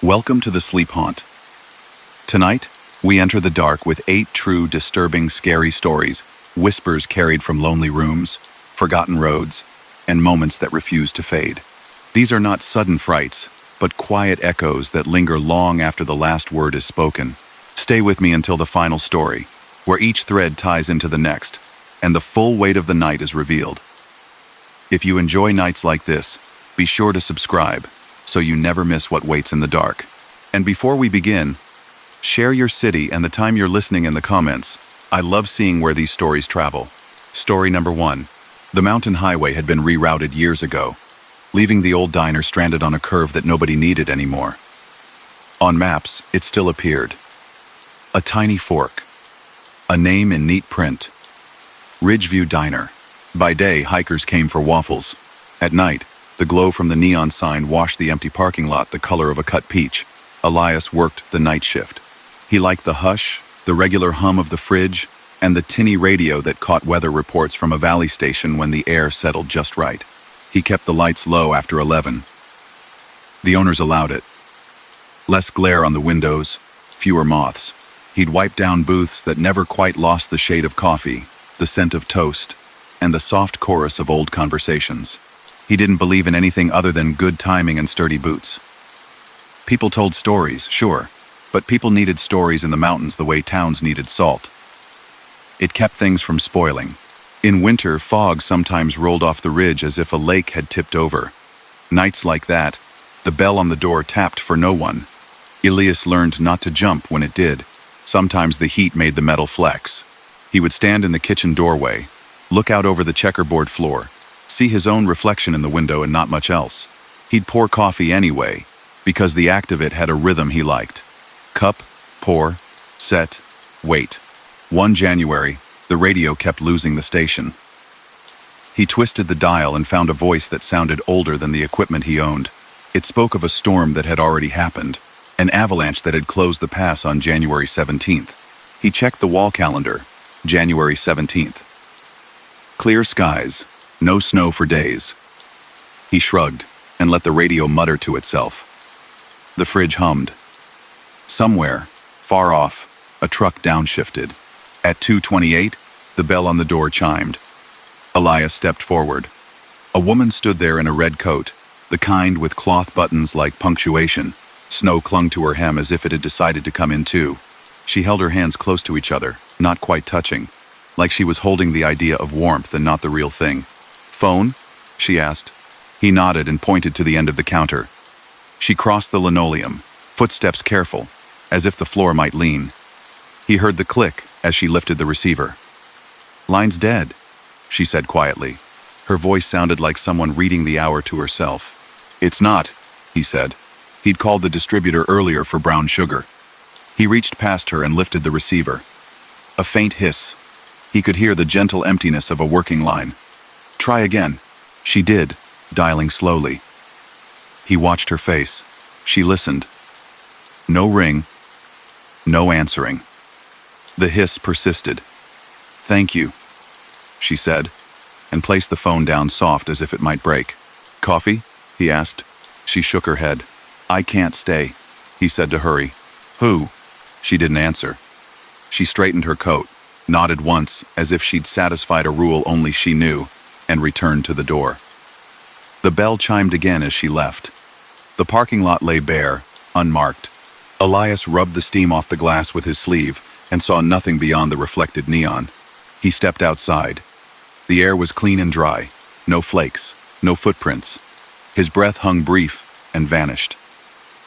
Welcome to the Sleep Haunt. Tonight, we enter the dark with 8 true, disturbing, scary stories, whispers carried from lonely rooms, forgotten roads, and moments that refuse to fade. These are not sudden frights, but quiet echoes that linger long after the last word is spoken. Stay with me until the final story, where each thread ties into the next, and the full weight of the night is revealed. If you enjoy nights like this, be sure to subscribe, so you never miss what waits in the dark. And before we begin, share your city and the time you're listening in the comments. I love seeing where these stories travel. Story number 1. The mountain highway had been rerouted years ago, leaving the old diner stranded on a curve that nobody needed anymore. On maps, it still appeared. A tiny fork. A name in neat print. Ridgeview Diner. By day, hikers came for waffles. At night, the glow from the neon sign washed the empty parking lot the color of a cut peach. Elias worked the night shift. He liked the hush, the regular hum of the fridge, and the tinny radio that caught weather reports from a valley station when the air settled just right. He kept the lights low after 11. The owners allowed it. Less glare on the windows, fewer moths. He'd wipe down booths that never quite lost the shade of coffee, the scent of toast, and the soft chorus of old conversations. He didn't believe in anything other than good timing and sturdy boots. People told stories, sure, but people needed stories in the mountains the way towns needed salt. It kept things from spoiling. In winter, fog sometimes rolled off the ridge as if a lake had tipped over. Nights like that, the bell on the door tapped for no one. Elias learned not to jump when it did. Sometimes the heat made the metal flex. He would stand in the kitchen doorway, look out over the checkerboard floor, see his own reflection in the window and not much else. He'd pour coffee anyway, because the act of it had a rhythm he liked. Cup, pour, set, wait. One January, the radio kept losing the station. He twisted the dial and found a voice that sounded older than the equipment he owned. It spoke of a storm that had already happened, an avalanche that had closed the pass on January 17th. He checked the wall calendar, January 17th. Clear skies, no snow for days. He shrugged and let the radio mutter to itself. The fridge hummed. Somewhere, far off, a truck downshifted. At 2:28, the bell on the door chimed. Elias stepped forward. A woman stood there in a red coat, the kind with cloth buttons like punctuation. Snow clung to her hem as if it had decided to come in too. She held her hands close to each other, not quite touching, like she was holding the idea of warmth and not the real thing. "Phone?" she asked. He nodded and pointed to the end of the counter. She crossed the linoleum, footsteps careful, as if the floor might lean. He heard the click as she lifted the receiver. "Line's dead," she said quietly. Her voice sounded like someone reading the hour to herself. "It's not," he said. He'd called the distributor earlier for brown sugar. He reached past her and lifted the receiver. A faint hiss. He could hear the gentle emptiness of a working line. "Try again." She did, dialing slowly. He watched her face. She listened. No ring. No answering. The hiss persisted. "Thank you," she said, and placed the phone down soft as if it might break. "Coffee?" he asked. She shook her head. "I can't stay," he said to hurry. "Who?" She didn't answer. She straightened her coat, nodded once as if she'd satisfied a rule only she knew, and returned to the door. The bell chimed again as she left. The parking lot lay bare, unmarked. Elias rubbed the steam off the glass with his sleeve and saw nothing beyond the reflected neon. He stepped outside. The air was clean and dry, no flakes, no footprints. His breath hung brief and vanished.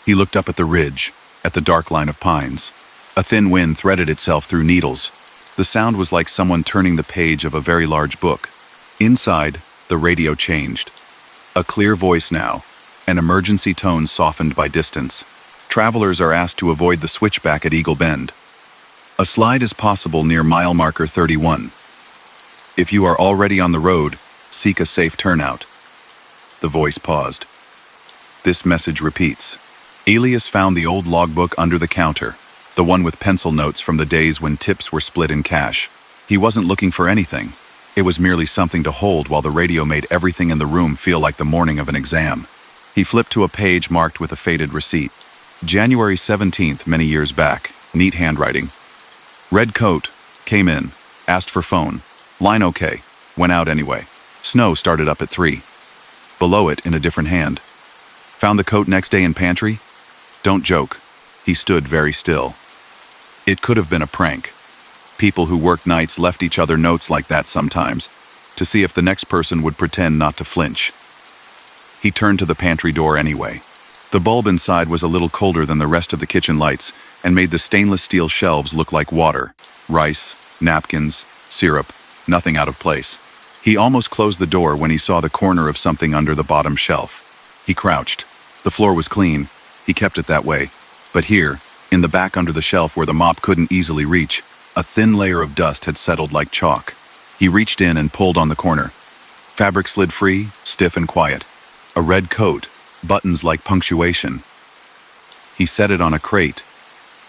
He looked up at the ridge, at the dark line of pines. A thin wind threaded itself through needles. The sound was like someone turning the page of a very large book. Inside, the radio changed. A clear voice now, an emergency tone softened by distance. Travelers are asked to avoid the switchback at Eagle Bend. A slide is possible near mile marker 31. If you are already on the road, seek a safe turnout. The voice paused. This message repeats. Elias found the old logbook under the counter, the one with pencil notes from the days when tips were split in cash. He wasn't looking for anything. It was merely something to hold while the radio made everything in the room feel like the morning of an exam. He flipped to a page marked with a faded receipt. January 17th, many years back. Neat handwriting. Red coat. Came in. Asked for phone. Line okay. Went out anyway. Snow started up at 3. Below it, in a different hand. Found the coat next day in pantry? Don't joke. He stood very still. It could have been a prank. People who worked nights left each other notes like that sometimes, to see if the next person would pretend not to flinch. He turned to the pantry door anyway. The bulb inside was a little colder than the rest of the kitchen lights and made the stainless steel shelves look like water. Rice, napkins, syrup, nothing out of place. He almost closed the door when he saw the corner of something under the bottom shelf. He crouched. The floor was clean. He kept it that way. But here, in the back under the shelf where the mop couldn't easily reach, a thin layer of dust had settled like chalk. He reached in and pulled on the corner. Fabric slid free, stiff and quiet. A red coat, buttons like punctuation. He set it on a crate,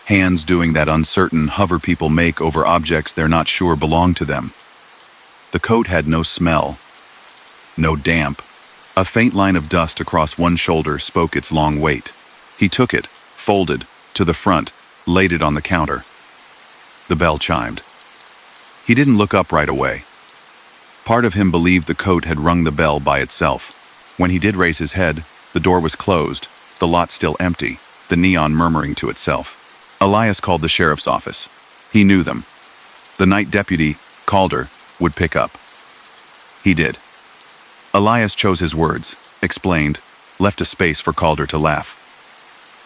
hands doing that uncertain hover people make over objects they're not sure belong to them. The coat had no smell, no damp. A faint line of dust across one shoulder spoke its long weight. He took it, folded, to the front, laid it on the counter. The bell chimed. He didn't look up right away. Part of him believed the coat had rung the bell by itself. When he did raise his head, the door was closed, the lot still empty, the neon murmuring to itself. Elias called the sheriff's office. He knew them. The night deputy, Calder, would pick up. He did. Elias chose his words, explained, left a space for Calder to laugh.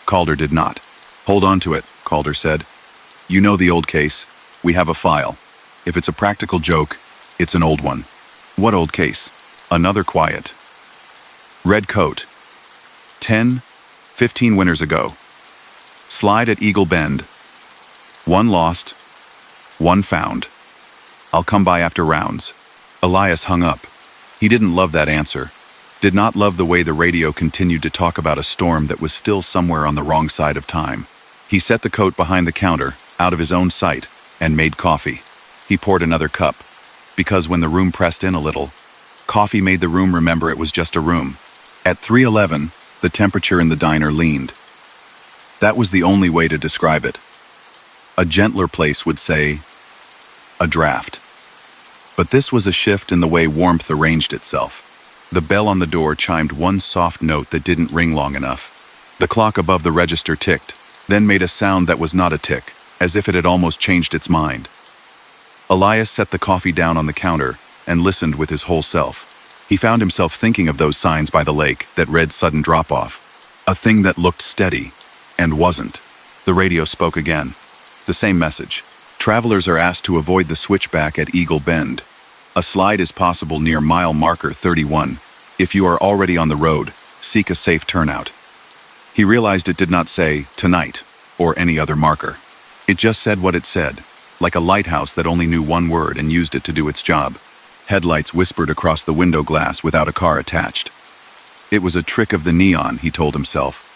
Calder did not. Hold on to it, Calder said. You know the old case. We have a file. If it's a practical joke, it's an old one. What old case? Another quiet. Red coat. 15 winters ago. Slide at Eagle Bend. 1 lost, 1 found. I'll come by after rounds. Elias hung up. He didn't love that answer. Did not love the way the radio continued to talk about a storm that was still somewhere on the wrong side of time. He set the coat behind the counter, out of his own sight, and made coffee. He poured another cup, because when the room pressed in a little, coffee made the room remember it was just a room. At 3:11, the temperature in the diner leaned. That was the only way to describe it. A gentler place would say, a draft. But this was a shift in the way warmth arranged itself. The bell on the door chimed one soft note that didn't ring long enough. The clock above the register ticked, then made a sound that was not a tick, as if it had almost changed its mind. Elias set the coffee down on the counter and listened with his whole self. He found himself thinking of those signs by the lake that read sudden drop-off. A thing that looked steady, and wasn't. The radio spoke again. The same message. Travelers are asked to avoid the switchback at Eagle Bend. A slide is possible near mile marker 31. If you are already on the road, seek a safe turnout. He realized it did not say, tonight, or any other marker. It just said what it said, like a lighthouse that only knew one word and used it to do its job. Headlights whispered across the window glass without a car attached. It was a trick of the neon, he told himself.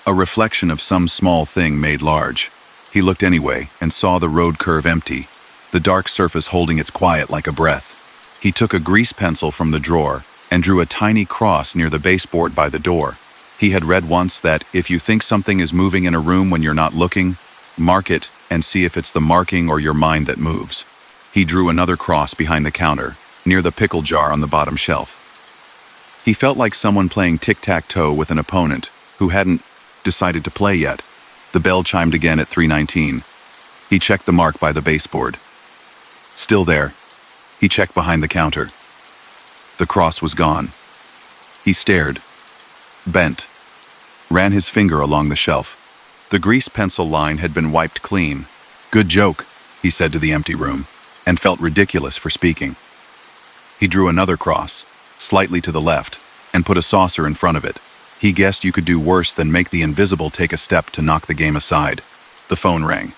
A reflection of some small thing made large. He looked anyway and saw the road curve empty, the dark surface holding its quiet like a breath. He took a grease pencil from the drawer and drew a tiny cross near the baseboard by the door. He had read once that if you think something is moving in a room when you're not looking, mark it and see if it's the marking or your mind that moves. He drew another cross behind the counter, near the pickle jar on the bottom shelf. He felt like someone playing tic-tac-toe with an opponent who hadn't decided to play yet. The bell chimed again at 3:19. He checked the mark by the baseboard. Still there. He checked behind the counter. The cross was gone. He stared, bent, ran his finger along the shelf. The grease pencil line had been wiped clean. Good joke, he said to the empty room, and felt ridiculous for speaking. He drew another cross, slightly to the left, and put a saucer in front of it. He guessed you could do worse than make the invisible take a step to knock the game aside. The phone rang.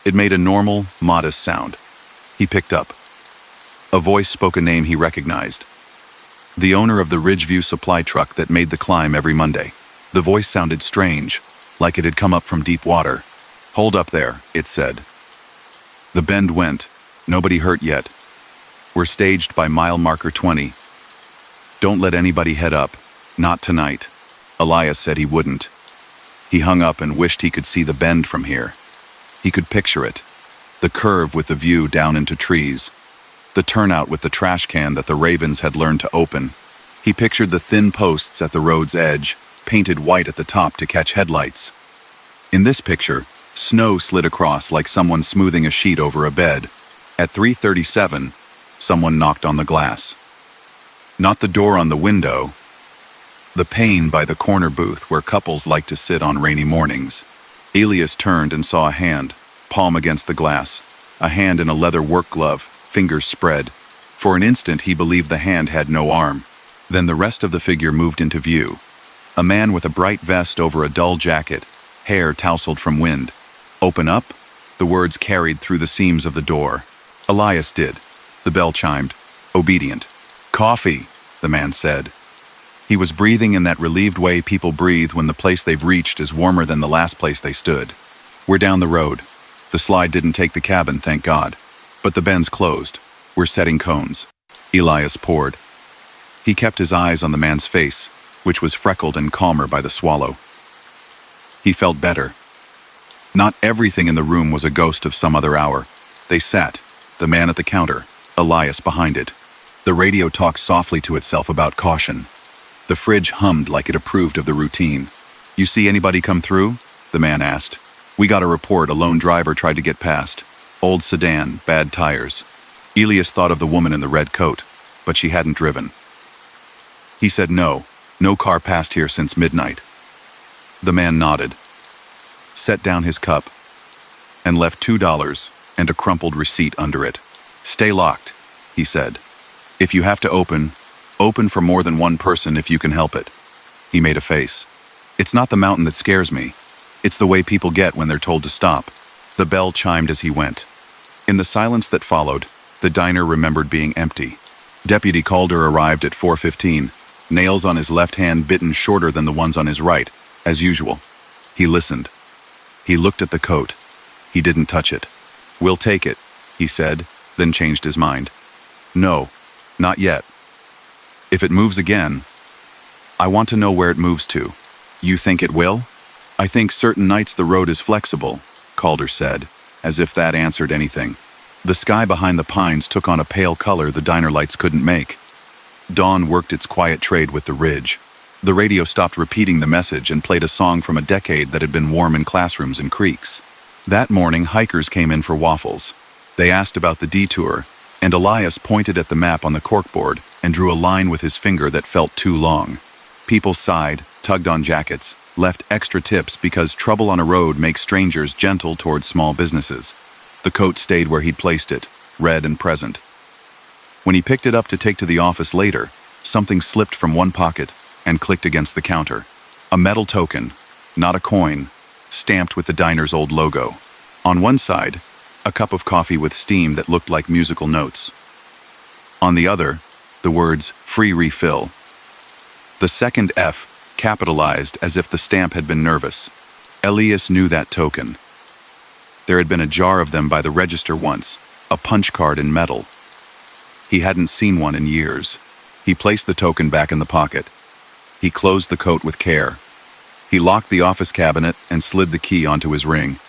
It made a normal, modest sound. He picked up. A voice spoke a name he recognized. The owner of the Ridgeview supply truck that made the climb every Monday. The voice sounded strange, like it had come up from deep water. Hold up there, it said. The bend went. Nobody hurt yet. We're staged by mile marker 20. Don't let anybody head up. Not tonight. Elias said he wouldn't. He hung up and wished he could see the bend from here. He could picture it. The curve with the view down into trees. The turnout with the trash can that the ravens had learned to open. He pictured the thin posts at the road's edge, painted white at the top to catch headlights. In this picture, snow slid across like someone smoothing a sheet over a bed. At 3:37, someone knocked on the glass. Not the door on the window. The pane by the corner booth where couples like to sit on rainy mornings. Elias turned and saw a hand, palm against the glass. A hand in a leather work glove, fingers spread. For an instant he believed the hand had no arm. Then the rest of the figure moved into view. A man with a bright vest over a dull jacket, hair tousled from wind. "Open up?" The words carried through the seams of the door. Elias did. The bell chimed. Obedient. "Coffee," the man said. He was breathing in that relieved way people breathe when the place they've reached is warmer than the last place they stood. "We're down the road. The slide didn't take the cabin, thank God. But the bend's closed. We're setting cones." Elias poured. He kept his eyes on the man's face, which was freckled and calmer by the swallow. He felt better. Not everything in the room was a ghost of some other hour. They sat, the man at the counter, Elias behind it. The radio talked softly to itself about caution. The fridge hummed like it approved of the routine. "You see anybody come through?" the man asked. "We got a report a lone driver tried to get past. Old sedan, bad tires." Elias thought of the woman in the red coat, but she hadn't driven. He said no car passed here since midnight. The man nodded, set down his cup, and left $2 and a crumpled receipt under it. "Stay locked," he said. "If you have to open for more than one person if you can help it." He made a face. "It's not the mountain that scares me. It's the way people get when they're told to stop." The bell chimed as he went. In the silence that followed, the diner remembered being empty. Deputy Calder arrived at 4:15, nails on his left hand bitten shorter than the ones on his right, as usual. He listened. He looked at the coat. He didn't touch it. "We'll take it," he said, then changed his mind. "No, not yet. If it moves again, I want to know where it moves to." "You think it will?" "I think certain nights the road is flexible," Calder said, as if that answered anything. The sky behind the pines took on a pale color the diner lights couldn't make. Dawn worked its quiet trade with the ridge. The radio stopped repeating the message and played a song from a decade that had been warm in classrooms and creeks. That morning, hikers came in for waffles. They asked about the detour, and Elias pointed at the map on the corkboard and drew a line with his finger that felt too long. People sighed, tugged on jackets, left extra tips because trouble on a road makes strangers gentle towards small businesses. The coat stayed where he'd placed it, red and present. When he picked it up to take to the office later, something slipped from one pocket and clicked against the counter. A metal token, not a coin, stamped with the diner's old logo. On one side, a cup of coffee with steam that looked like musical notes. On the other, the words, "Free refill." The second F, capitalized as if the stamp had been nervous. Elias knew that token. There had been a jar of them by the register once, a punch card in metal. He hadn't seen one in years. He placed the token back in the pocket. He closed the coat with care. He locked the office cabinet and slid the key onto his ring.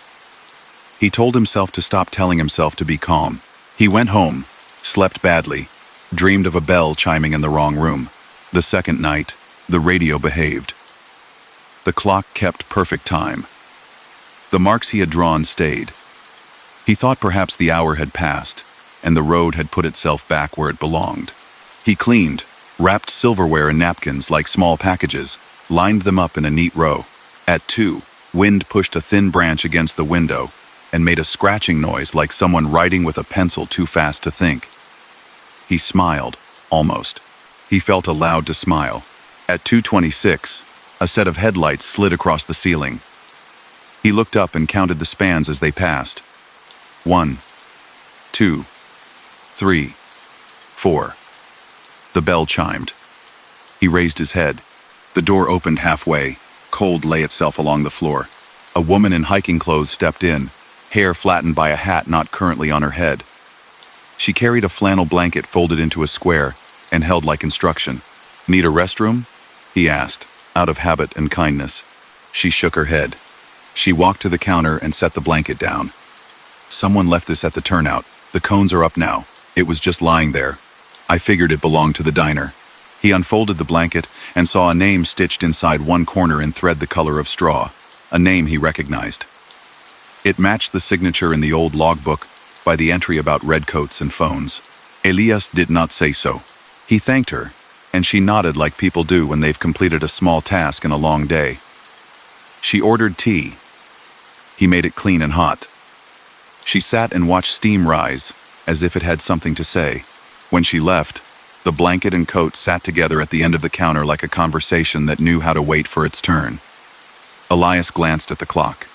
He told himself to stop telling himself to be calm. He went home, slept badly, dreamed of a bell chiming in the wrong room. The second night, the radio behaved. The clock kept perfect time. The marks he had drawn stayed. He thought perhaps the hour had passed, and the road had put itself back where it belonged. He cleaned, wrapped silverware in napkins like small packages, lined them up in a neat row. At 2, wind pushed a thin branch against the window and made a scratching noise like someone writing with a pencil too fast to think. He smiled, almost. He felt allowed to smile. At 2:26, a set of headlights slid across the ceiling. He looked up and counted the spans as they passed. 1, 2, 3, 4. The bell chimed. He raised his head. The door opened halfway. Cold lay itself along the floor. A woman in hiking clothes stepped in, hair flattened by a hat not currently on her head. She carried a flannel blanket folded into a square and held like instruction. "Need a restroom?" he asked, out of habit and kindness. She shook her head. She walked to the counter and set the blanket down. Someone left this at the turnout. The cones are up now. It was just lying there. I figured it belonged to the diner. He unfolded the blanket and saw a name stitched inside one corner in thread the color of straw. A name he recognized. It matched the signature in the old logbook by the entry about redcoats and phones. Elias did not say so. He thanked her, and she nodded like people do when they've completed a small task in a long day. She ordered tea. He made it clean and hot. She sat and watched steam rise, as if it had something to say. When she left, the blanket and coat sat together at the end of the counter like a conversation that knew how to wait for its turn. Elias glanced at the clock.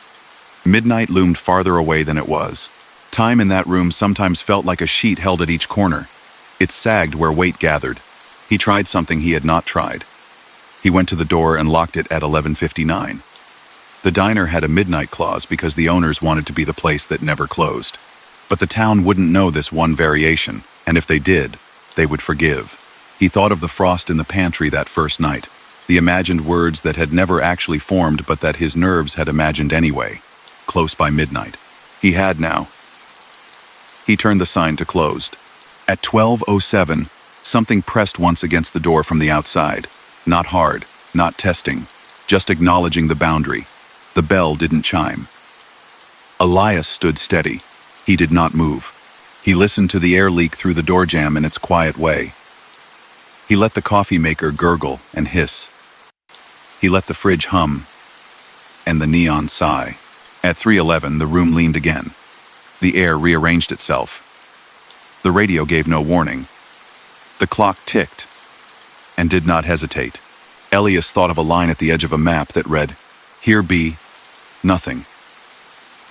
Midnight loomed farther away than it was. Time in that room sometimes felt like a sheet held at each corner. It sagged where weight gathered. He tried something he had not tried. He went to the door and locked it at 11:59. The diner had a midnight clause because the owners wanted to be the place that never closed. But the town wouldn't know this one variation, and if they did, they would forgive. He thought of the frost in the pantry that first night, the imagined words that had never actually formed but that his nerves had imagined anyway. Close by midnight. He had now. He turned the sign to closed. At 12:07, something pressed once against the door from the outside. Not hard, not testing, just acknowledging the boundary. The bell didn't chime. Elias stood steady. He did not move. He listened to the air leak through the door jamb in its quiet way. He let the coffee maker gurgle and hiss. He let the fridge hum, and the neon sigh. At 3:11, the room leaned again. The air rearranged itself. The radio gave no warning. The clock ticked, and did not hesitate. Elias thought of a line at the edge of a map that read, "Here be nothing."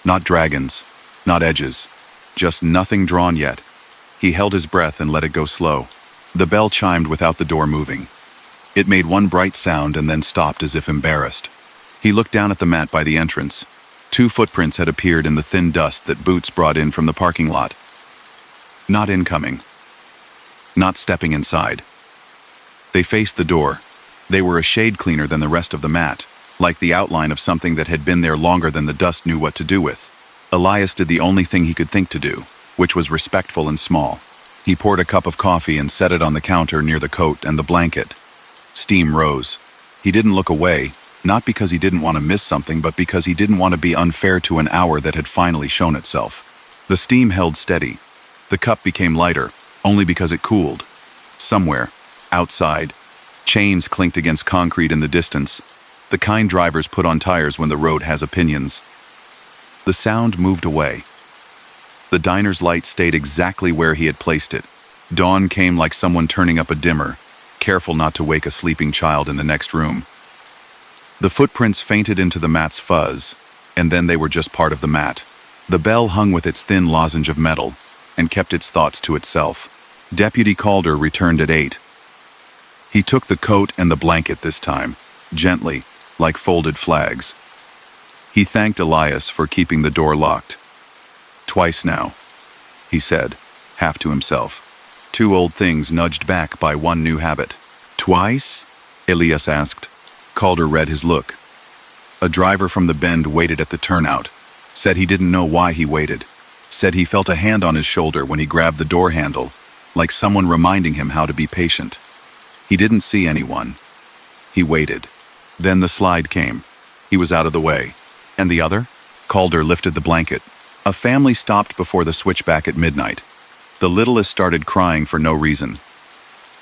Not dragons, not edges, just nothing drawn yet. He held his breath and let it go slow. The bell chimed without the door moving. It made one bright sound and then stopped as if embarrassed. He looked down at the mat by the entrance. 2 footprints had appeared in the thin dust that Boots brought in from the parking lot. Not incoming. Not stepping inside. They faced the door. They were a shade cleaner than the rest of the mat, like the outline of something that had been there longer than the dust knew what to do with. Elias did the only thing he could think to do, which was respectful and small. He poured a cup of coffee and set it on the counter near the coat and the blanket. Steam rose. He didn't look away, not because he didn't want to miss something, but because he didn't want to be unfair to an hour that had finally shown itself. The steam held steady. The cup became lighter, only because it cooled. Somewhere, outside, chains clinked against concrete in the distance, the kind drivers put on tires when the road has opinions. The sound moved away. The diner's light stayed exactly where he had placed it. Dawn came like someone turning up a dimmer, careful not to wake a sleeping child in the next room. The footprints fainted into the mat's fuzz, and then they were just part of the mat. The bell hung with its thin lozenge of metal, and kept its thoughts to itself. Deputy Calder returned at 8. He took the coat and the blanket this time, gently, like folded flags. He thanked Elias for keeping the door locked. "Twice now," he said, half to himself. 2 old things nudged back by one new habit. "Twice?" Elias asked. Calder read his look. A driver from the bend waited at the turnout. Said he didn't know why he waited. Said he felt a hand on his shoulder when he grabbed the door handle, like someone reminding him how to be patient. He didn't see anyone. He waited. Then the slide came. He was out of the way. "And the other?" Calder lifted the blanket. "A family stopped before the switchback at midnight. The littlest started crying for no reason.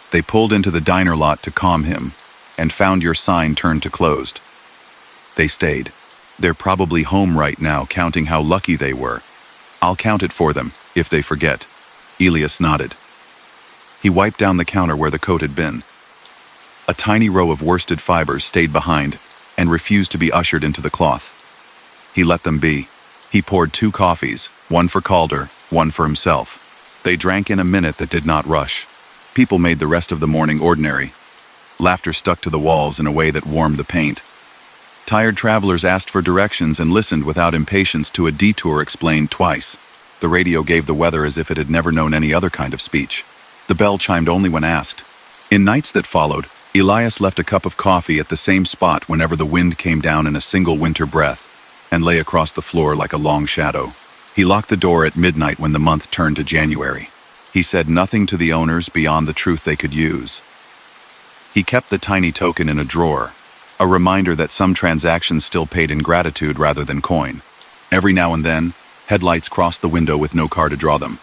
They pulled into the diner lot to calm him, and found your sign turned to closed. They stayed. They're probably home right now counting how lucky they were. I'll count it for them, if they forget." Elias nodded. He wiped down the counter where the coat had been. A tiny row of worsted fibers stayed behind, and refused to be ushered into the cloth. He let them be. He poured 2 coffees, one for Calder, one for himself. They drank in a minute that did not rush. People made the rest of the morning ordinary. Laughter stuck to the walls in a way that warmed the paint. Tired travelers asked for directions and listened without impatience to a detour explained twice. The radio gave the weather as if it had never known any other kind of speech. The bell chimed only when asked. In nights that followed, Elias left a cup of coffee at the same spot whenever the wind came down in a single winter breath and lay across the floor like a long shadow. He locked the door at midnight when the month turned to January. He said nothing to the owners beyond the truth they could use. He kept the tiny token in a drawer, a reminder that some transactions still paid in gratitude rather than coin. Every now and then, headlights crossed the window with no car to draw them.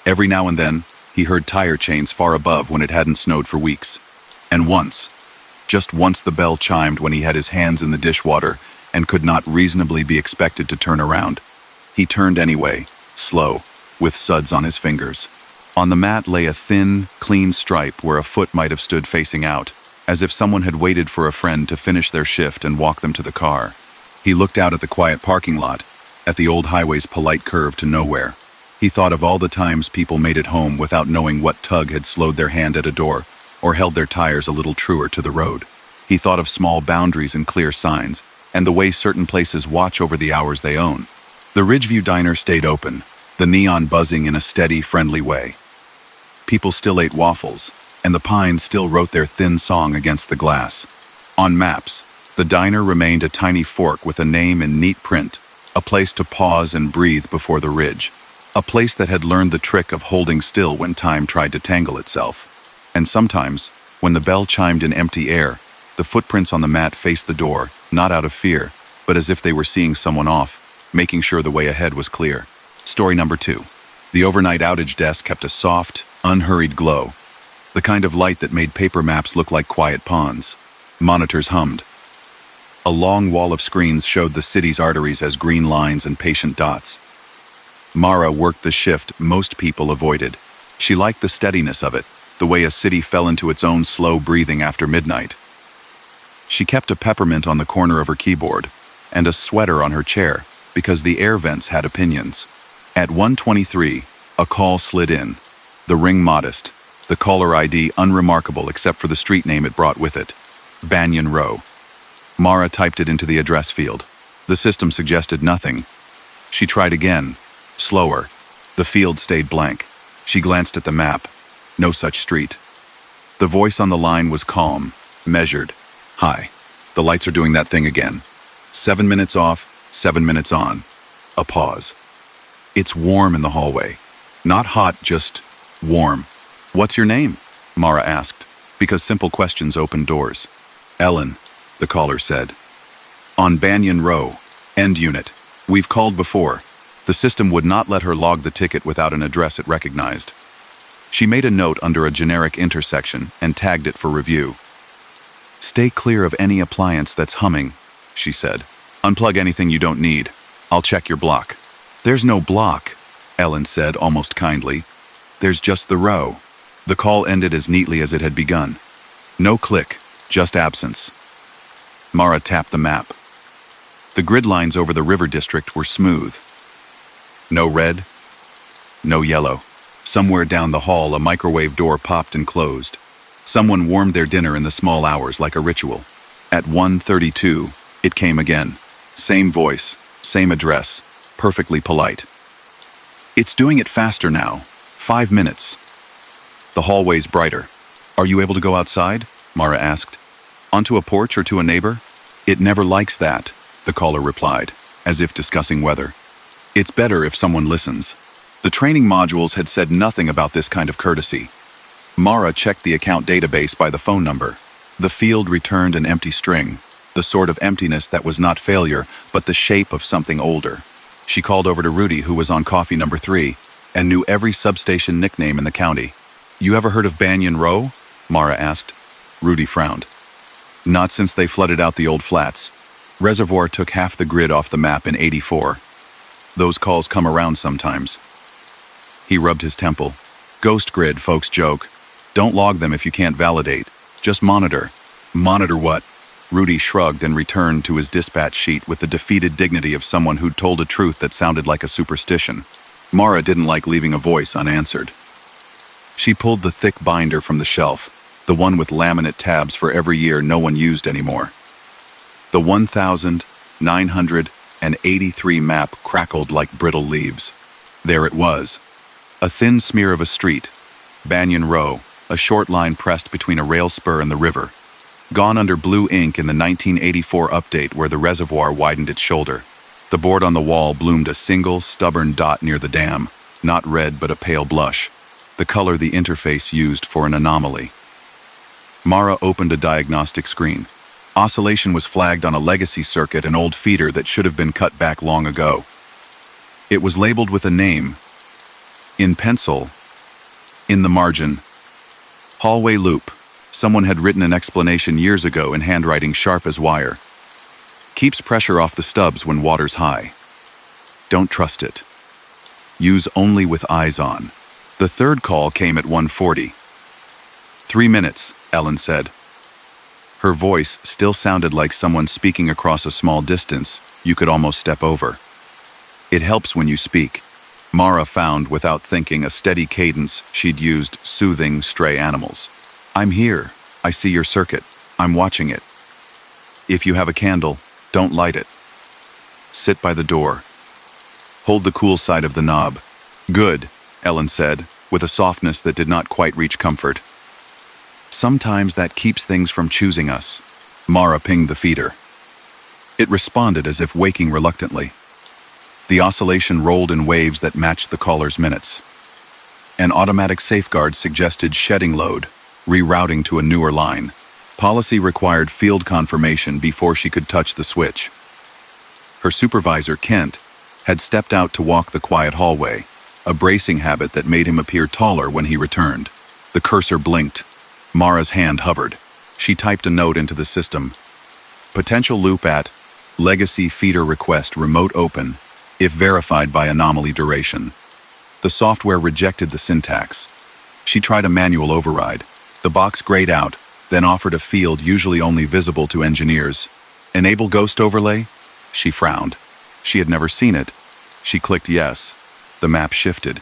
Every now and then, he heard tire chains far above when it hadn't snowed for weeks. And once, just once, the bell chimed when he had his hands in the dishwater and could not reasonably be expected to turn around. He turned anyway, slow, with suds on his fingers. On the mat lay a thin, clean stripe where a foot might have stood facing out, as if someone had waited for a friend to finish their shift and walk them to the car. He looked out at the quiet parking lot, at the old highway's polite curve to nowhere. He thought of all the times people made it home without knowing what tug had slowed their hand at a door or held their tires a little truer to the road. He thought of small boundaries and clear signs, and the way certain places watch over the hours they own. The Ridgeview Diner stayed open, the neon buzzing in a steady, friendly way. People still ate waffles, and the pines still wrote their thin song against the glass. On maps, the diner remained a tiny fork with a name in neat print, a place to pause and breathe before the ridge, a place that had learned the trick of holding still when time tried to tangle itself. And sometimes, when the bell chimed in empty air, the footprints on the mat faced the door, not out of fear, but as if they were seeing someone off, making sure the way ahead was clear. Story number 2. The overnight outage desk kept a soft, unhurried glow, the kind of light that made paper maps look like quiet ponds. Monitors hummed. A long wall of screens showed the city's arteries as green lines and patient dots. Mara worked the shift most people avoided. She liked the steadiness of it, the way a city fell into its own slow breathing after midnight. She kept a peppermint on the corner of her keyboard and a sweater on her chair because the air vents had opinions. At 1:23, a call slid in. The ring modest, the caller ID unremarkable except for the street name it brought with it. Banyan Row. Mara typed it into the address field. The system suggested nothing. She tried again, slower. The field stayed blank. She glanced at the map. No such street. The voice on the line was calm, measured. Hi. The lights are doing that thing again. 7 minutes off, 7 minutes on. A pause. It's warm in the hallway. Not hot, just warm. What's your name? Mara asked, because simple questions opened doors. Ellen, the caller said. On Banyan Row, end unit. We've called before. The system would not let her log the ticket without an address it recognized. She made a note under a generic intersection and tagged it for review. Stay clear of any appliance that's humming, she said. Unplug anything you don't need. I'll check your block. There's no block, Ellen said almost kindly. There's just the row. The call ended as neatly as it had begun. No click, just absence. Mara tapped the map. The grid lines over the river district were smooth. No red, no yellow. Somewhere down the hall, a microwave door popped and closed. Someone warmed their dinner in the small hours like a ritual. At 1:32, it came again. Same voice, same address, perfectly polite. It's doing it faster now. 5 minutes. The hallway's brighter. Are you able to go outside? Mara asked. Onto a porch or to a neighbor? It never likes that, the caller replied, as if discussing weather. It's better if someone listens. The training modules had said nothing about this kind of courtesy. Mara checked the account database by the phone number. The field returned an empty string, the sort of emptiness that was not failure, but the shape of something older. She called over to Rudy, who was on coffee number 3, and knew every substation nickname in the county. You ever heard of Banyan Row? Mara asked. Rudy frowned. Not since they flooded out the old flats. Reservoir took half the grid off the map in '84. Those calls come around sometimes. He rubbed his temple. Ghost grid, folks joke. Don't log them if you can't validate. Just monitor. Monitor what? Rudy shrugged and returned to his dispatch sheet with the defeated dignity of someone who'd told a truth that sounded like a superstition. Mara didn't like leaving a voice unanswered. She pulled the thick binder from the shelf, the one with laminate tabs for every year no one used anymore. The 1,983 map crackled like brittle leaves. There it was. A thin smear of a street. Banyan Row. a short line pressed between a rail spur and the river. Gone under blue ink in the 1984 update where the reservoir widened its shoulder. The board on the wall bloomed a single, stubborn dot near the dam, not red but a pale blush, the color the interface used for an anomaly. Mara opened a diagnostic screen. Oscillation was flagged on a legacy circuit, an old feeder that should have been cut back long ago. It was labeled with a name, in pencil, in the margin. Hallway loop. Someone had written an explanation years ago in handwriting sharp as wire. Keeps pressure off the stubs when water's high. Don't trust it. Use only with eyes on. The third call came at 1:40. 3 minutes, Ellen said. Her voice still sounded like someone speaking across a small distance you could almost step over. It helps when you speak. Mara found, without thinking, a steady cadence she'd used soothing stray animals. I'm here. I see your circuit. I'm watching it. If you have a candle, don't light it. Sit by the door. Hold the cool side of the knob. Good, Ellen said, with a softness that did not quite reach comfort. Sometimes that keeps things from choosing us. Mara pinged the feeder. It responded as if waking reluctantly. The oscillation rolled in waves that matched the caller's minutes. An automatic safeguard suggested shedding load, rerouting to a newer line. Policy required field confirmation before she could touch the switch. Her supervisor, Kent, had stepped out to walk the quiet hallway, a bracing habit that made him appear taller when he returned. The cursor blinked. Mara's hand hovered. She typed a note into the system. Potential loop at legacy feeder request remote open, if verified by anomaly duration. The software rejected the syntax. She tried a manual override. The box grayed out, then offered a field usually only visible to engineers. Enable ghost overlay? She frowned. She had never seen it. She clicked yes. The map shifted.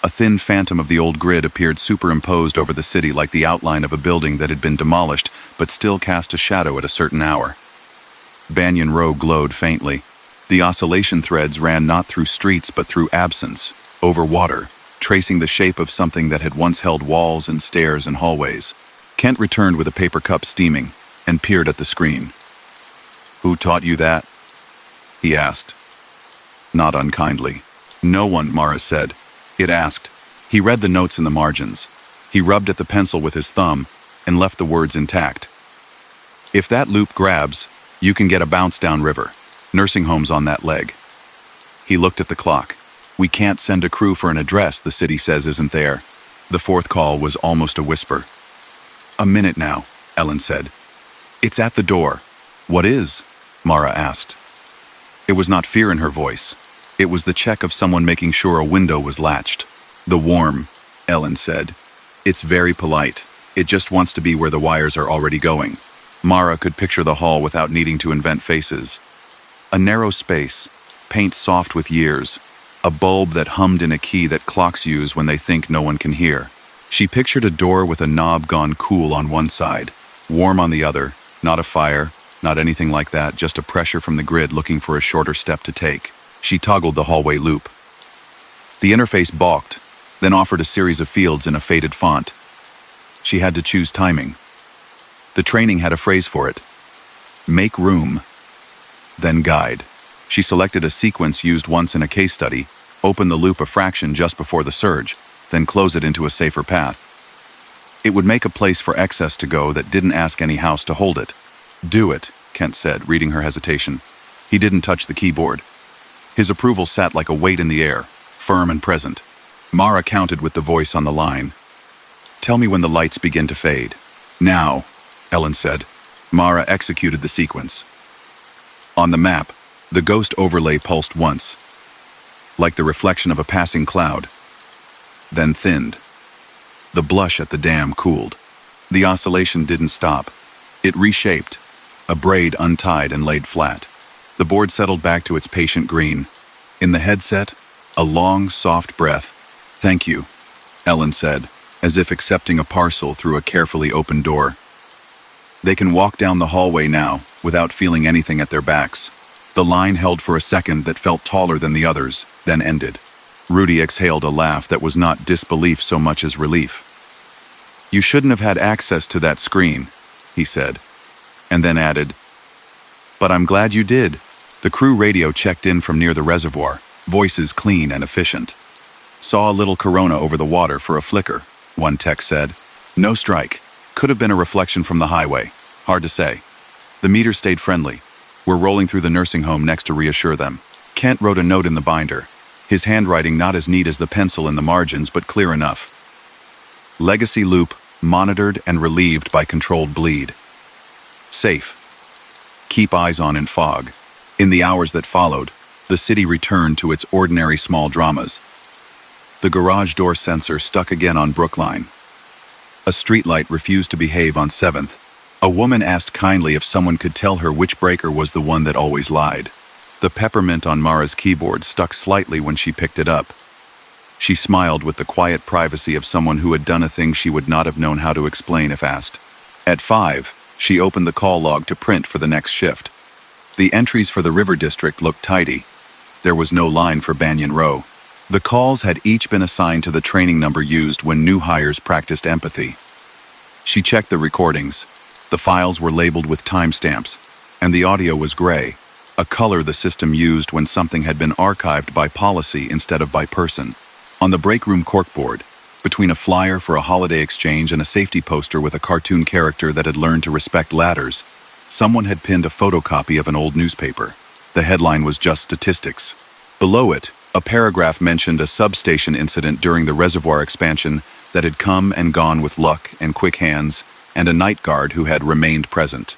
A thin phantom of the old grid appeared superimposed over the city like the outline of a building that had been demolished but still cast a shadow at a certain hour. Banyan Row glowed faintly. The oscillation threads ran not through streets but through absence, over water, tracing the shape of something that had once held walls and stairs and hallways. Kent returned with a paper cup steaming and peered at the screen. Who taught you that? He asked. Not unkindly. No one, Mara said. It asked. He read the notes in the margins. He rubbed at the pencil with his thumb and left the words intact. If that loop grabs, you can get a bounce down river. Nursing homes on that leg. He looked at the clock. We can't send a crew for an address the city says isn't there. The fourth call was almost a whisper. A minute now, Ellen said. It's at the door. What is? Mara asked. It was not fear in her voice. It was the check of someone making sure a window was latched. The worm, Ellen said. It's very polite. It just wants to be where the wires are already going. Mara could picture the hall without needing to invent faces. A narrow space, paint soft with years. A bulb that hummed in a key that clocks use when they think no one can hear. She pictured a door with a knob gone cool on one side, warm on the other, not a fire, not anything like that, just a pressure from the grid looking for a shorter step to take. She toggled the hallway loop. The interface balked, then offered a series of fields in a faded font. She had to choose timing. The training had a phrase for it. Make room, then guide. She selected a sequence used once in a case study, open the loop a fraction just before the surge, then close it into a safer path. It would make a place for excess to go that didn't ask any house to hold it. Do it, Kent said, reading her hesitation. He didn't touch the keyboard. His approval sat like a weight in the air, firm and present. Mara counted with the voice on the line. Tell me when the lights begin to fade. Now, Ellen said. Mara executed the sequence. On the map, the ghost overlay pulsed once, like the reflection of a passing cloud, then thinned. The blush at the dam cooled. The oscillation didn't stop. It reshaped, a braid untied and laid flat. The board settled back to its patient green. In the headset, a long, soft breath. Thank you, Ellen said, as if accepting a parcel through a carefully opened door. They can walk down the hallway now, without feeling anything at their backs. The line held for a second that felt taller than the others, then ended. Rudy exhaled a laugh that was not disbelief so much as relief. "You shouldn't have had access to that screen," he said, and then added, "But I'm glad you did." The crew radio checked in from near the reservoir, voices clean and efficient. "Saw a little corona over the water for a flicker," one tech said. "No strike. Could have been a reflection from the highway. Hard to say." The meter stayed friendly. "We're rolling through the nursing home next to reassure them." Kent wrote a note in the binder, his handwriting not as neat as the pencil in the margins, but clear enough. Legacy loop, monitored and relieved by controlled bleed. Safe. Keep eyes on in fog. In the hours that followed, the city returned to its ordinary small dramas. The garage door sensor stuck again on Brookline. A streetlight refused to behave on 7th. A woman asked kindly if someone could tell her which breaker was the one that always lied. The peppermint on Mara's keyboard stuck slightly when she picked it up. She smiled with the quiet privacy of someone who had done a thing she would not have known how to explain if asked. At 5, she opened the call log to print for the next shift. The entries for the River District looked tidy. There was no line for Banyan Row. The calls had each been assigned to the training number used when new hires practiced empathy. She checked the recordings. The files were labeled with timestamps, and the audio was gray, a color the system used when something had been archived by policy instead of by person. On the break room corkboard, between a flyer for a holiday exchange and a safety poster with a cartoon character that had learned to respect ladders, someone had pinned a photocopy of an old newspaper. The headline was just statistics. Below it, a paragraph mentioned a substation incident during the reservoir expansion that had come and gone with luck and quick hands, and a night guard who had remained present.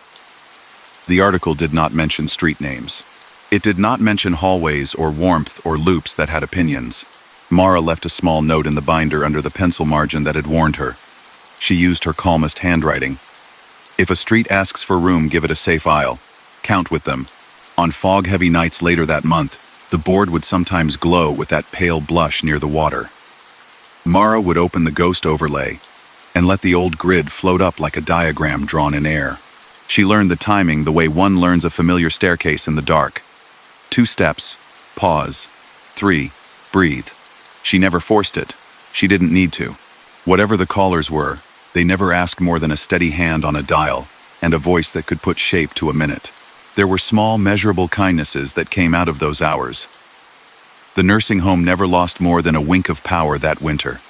The article did not mention street names. It did not mention hallways or warmth or loops that had opinions. Mara left a small note in the binder under the pencil margin that had warned her. She used her calmest handwriting. "If a street asks for room, give it a safe aisle. Count with them." On fog-heavy nights later that month, the board would sometimes glow with that pale blush near the water. Mara would open the ghost overlay and let the old grid float up like a diagram drawn in air. She learned the timing the way one learns a familiar staircase in the dark. 2 steps, pause. 3, breathe. She never forced it. She didn't need to. Whatever the callers were, they never asked more than a steady hand on a dial and a voice that could put shape to a minute. There were small, measurable kindnesses that came out of those hours. The nursing home never lost more than a wink of power that winter.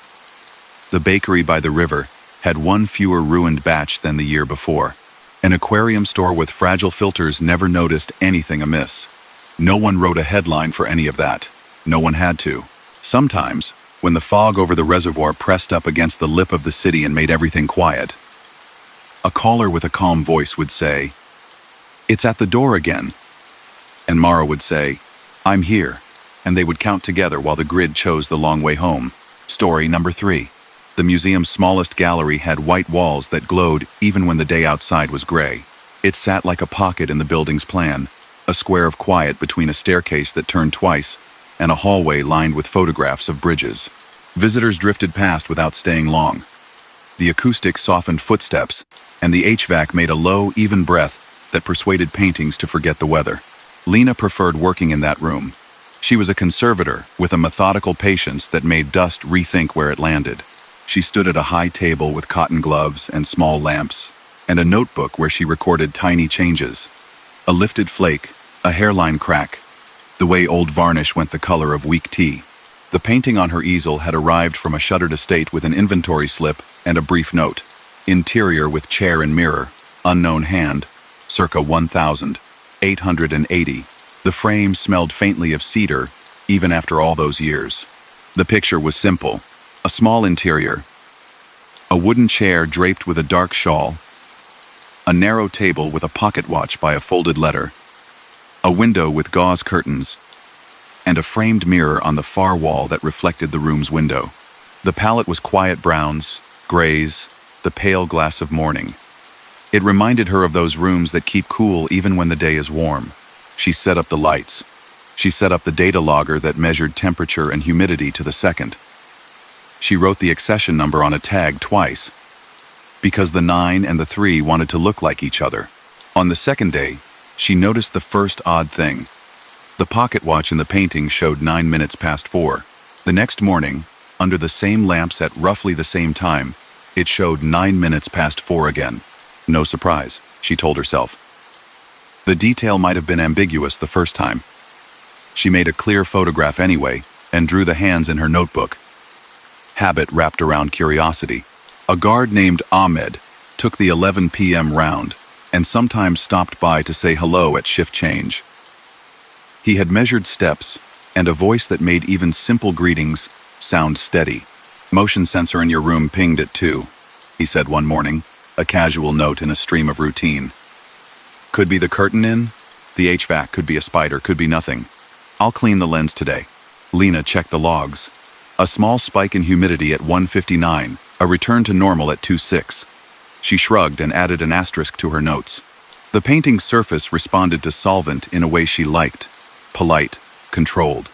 The bakery by the river had 1 fewer ruined batch than the year before. An aquarium store with fragile filters never noticed anything amiss. No one wrote a headline for any of that. No one had to. Sometimes, when the fog over the reservoir pressed up against the lip of the city and made everything quiet, a caller with a calm voice would say, "It's at the door again." And Mara would say, "I'm here," and they would count together while the grid chose the long way home. Story number 3. The museum's smallest gallery had white walls that glowed even when the day outside was gray. It sat like a pocket in the building's plan, a square of quiet between a staircase that turned twice and a hallway lined with photographs of bridges. Visitors drifted past without staying long. The acoustics softened footsteps, and the HVAC made a low, even breath that persuaded paintings to forget the weather. Lena preferred working in that room. She was a conservator with a methodical patience that made dust rethink where it landed. She stood at a high table with cotton gloves and small lamps, and a notebook where she recorded tiny changes. A lifted flake, a hairline crack, the way old varnish went the color of weak tea. The painting on her easel had arrived from a shuttered estate with an inventory slip and a brief note. Interior with chair and mirror, unknown hand, circa 1880. The frame smelled faintly of cedar, even after all those years. The picture was simple. A small interior, a wooden chair draped with a dark shawl, a narrow table with a pocket watch by a folded letter, a window with gauze curtains, and a framed mirror on the far wall that reflected the room's window. The palette was quiet browns, grays, the pale glass of morning. It reminded her of those rooms that keep cool even when the day is warm. She set up the lights. She set up the data logger that measured temperature and humidity to the second. She wrote the accession number on a tag twice, because the 9 and the 3 wanted to look like each other. On the second day, she noticed the first odd thing. The pocket watch in the painting showed 9 minutes past 4. The next morning, under the same lamps at roughly the same time, It showed 9 minutes past 4 again. No surprise, she told herself. The detail might have been ambiguous the first time. She made a clear photograph anyway and drew the hands in her notebook. Habit wrapped around curiosity. A guard named Ahmed took the 11 p.m. round and sometimes stopped by to say hello at shift change. He had measured steps and a voice that made even simple greetings sound steady. "Motion sensor in your room pinged at 2, he said one morning, a casual note in a stream of routine. Could be the curtain in, the HVAC, could be a spider, could be nothing. I'll clean the lens today. Lena checked the logs. A small spike in humidity at 1:59, a return to normal at 2:06. She shrugged and added an asterisk to her notes. The painting's surface responded to solvent in a way she liked, polite, controlled.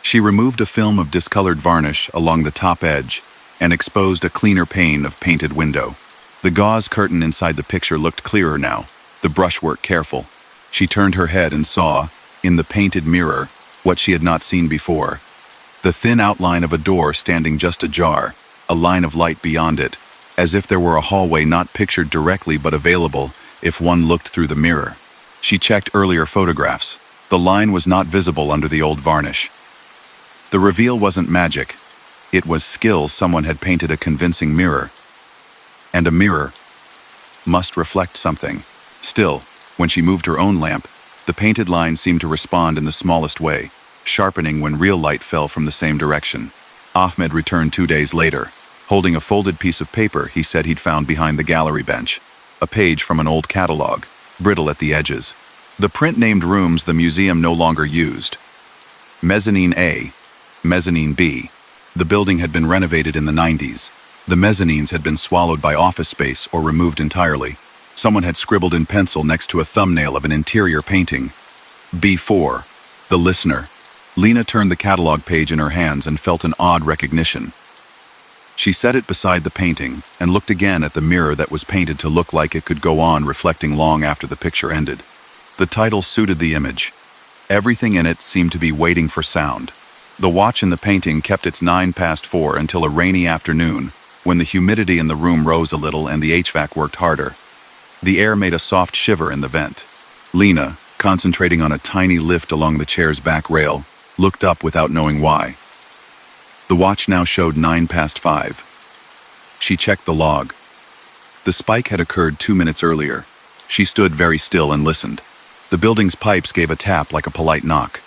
She removed a film of discolored varnish along the top edge and exposed a cleaner pane of painted window. The gauze curtain inside the picture looked clearer now, the brushwork careful. She turned her head and saw, in the painted mirror, what she had not seen before. The thin outline of a door standing just ajar, a line of light beyond it, as if there were a hallway not pictured directly but available if one looked through the mirror. She checked earlier photographs. The line was not visible under the old varnish. The reveal wasn't magic. It was skill. Someone had painted a convincing mirror. And a mirror must reflect something. Still, when she moved her own lamp, the painted line seemed to respond in the smallest way, sharpening when real light fell from the same direction. Ahmed returned 2 days later, holding a folded piece of paper he said he'd found behind the gallery bench, a page from an old catalog, brittle at the edges. The print named rooms the museum no longer used. Mezzanine A, Mezzanine B. The building had been renovated in the 90s. The mezzanines had been swallowed by office space or removed entirely. Someone had scribbled in pencil next to a thumbnail of an interior painting. B4, The Listener. Lena turned the catalog page in her hands and felt an odd recognition. She set it beside the painting and looked again at the mirror that was painted to look like it could go on reflecting long after the picture ended. The title suited the image. Everything in it seemed to be waiting for sound. The watch in the painting kept its 9 past 4 until a rainy afternoon, when the humidity in the room rose a little and the HVAC worked harder. The air made a soft shiver in the vent. Lena, concentrating on a tiny lift along the chair's back rail, looked up without knowing why. The watch now showed 9 past 5. She checked the log. The spike had occurred 2 minutes earlier. She stood very still and listened. The building's pipes gave a tap like a polite knock.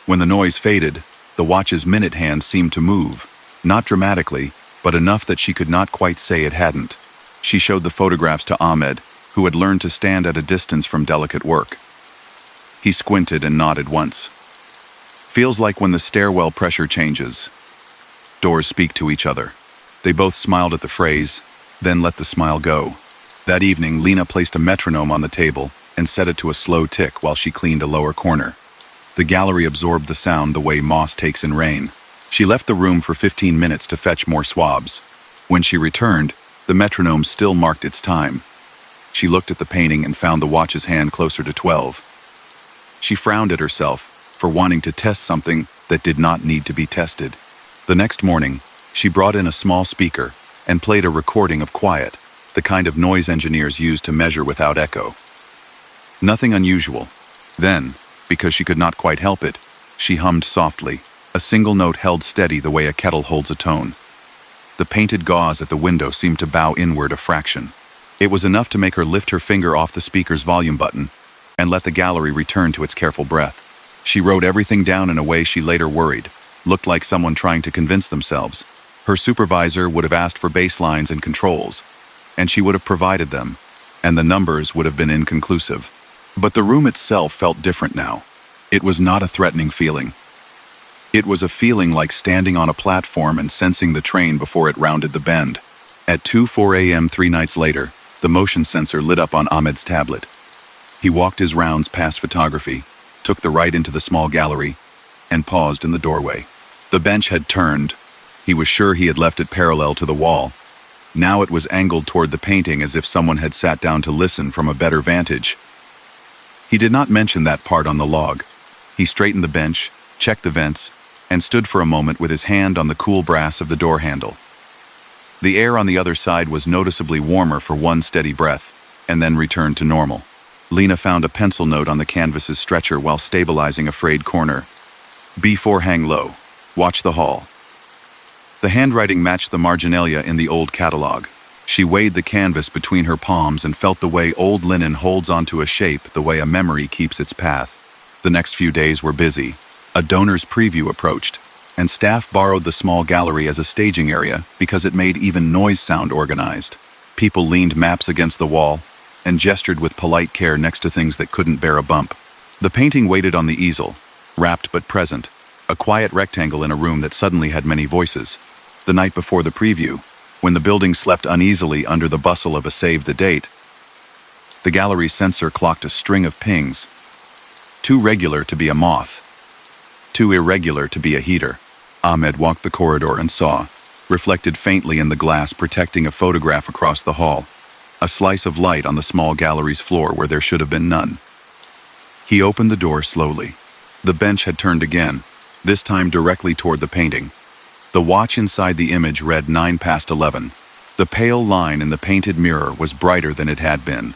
When the noise faded, the watch's minute hand seemed to move, not dramatically, but enough that she could not quite say it hadn't. She showed the photographs to Ahmed, who had learned to stand at a distance from delicate work. He squinted and nodded once. Feels like when the stairwell pressure changes. Doors speak to each other. They both smiled at the phrase, then let the smile go. That evening, Lena placed a metronome on the table and set it to a slow tick while she cleaned a lower corner. The gallery absorbed the sound the way moss takes in rain. She left the room for 15 minutes to fetch more swabs. When she returned, the metronome still marked its time. She looked at the painting and found the watch's hand closer to 12. She frowned at herself for wanting to test something that did not need to be tested. The next morning, she brought in a small speaker and played a recording of quiet, the kind of noise engineers use to measure without echo. Nothing unusual. Then, because she could not quite help it, she hummed softly, a single note held steady the way a kettle holds a tone. The painted gauze at the window seemed to bow inward a fraction. It was enough to make her lift her finger off the speaker's volume button and let the gallery return to its careful breath. She wrote everything down in a way she later worried, looked like someone trying to convince themselves. Her supervisor would have asked for baselines and controls, and she would have provided them, and the numbers would have been inconclusive. But the room itself felt different now. It was not a threatening feeling. It was a feeling like standing on a platform and sensing the train before it rounded the bend. At 2:04 a.m. 3 nights later, the motion sensor lit up on Ahmed's tablet. He walked his rounds past photography, took the right into the small gallery, and paused in the doorway. The bench had turned. He was sure he had left it parallel to the wall. Now it was angled toward the painting as if someone had sat down to listen from a better vantage. He did not mention that part on the log. He straightened the bench, checked the vents, and stood for a moment with his hand on the cool brass of the door handle. The air on the other side was noticeably warmer for one steady breath, and then returned to normal. Lena found a pencil note on the canvas's stretcher while stabilizing a frayed corner. B4 hang low. Watch the hall. The handwriting matched the marginalia in the old catalog. She weighed the canvas between her palms and felt the way old linen holds onto a shape, the way a memory keeps its path. The next few days were busy. A donor's preview approached, and staff borrowed the small gallery as a staging area because it made even noise sound organized. People leaned maps against the wall and gestured with polite care next to things that couldn't bear a bump. The painting waited on the easel, wrapped but present, a quiet rectangle in a room that suddenly had many voices. The night before the preview, when the building slept uneasily under the bustle of a save the date, the gallery's sensor clocked a string of pings, too regular to be a moth, too irregular to be a heater. Ahmed walked the corridor and saw, reflected faintly in the glass protecting a photograph across the hall, a slice of light on the small gallery's floor where there should have been none. He opened the door slowly. The bench had turned again, this time directly toward the painting. The watch inside the image read 11:09. The pale line in the painted mirror was brighter than it had been.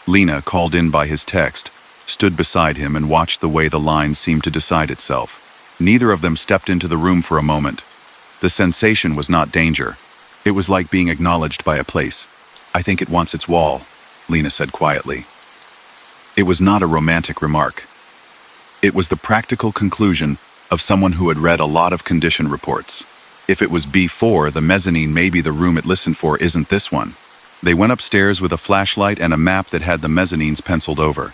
Lena, called in by his text, stood beside him and watched the way the line seemed to decide itself. Neither of them stepped into the room for a moment. The sensation was not danger. It was like being acknowledged by a place. "I think it wants its wall," Lena said quietly. It was not a romantic remark. It was the practical conclusion of someone who had read a lot of condition reports. If it was B4, the mezzanine may be the room it listened for isn't this one. They went upstairs with a flashlight and a map that had the mezzanines penciled over.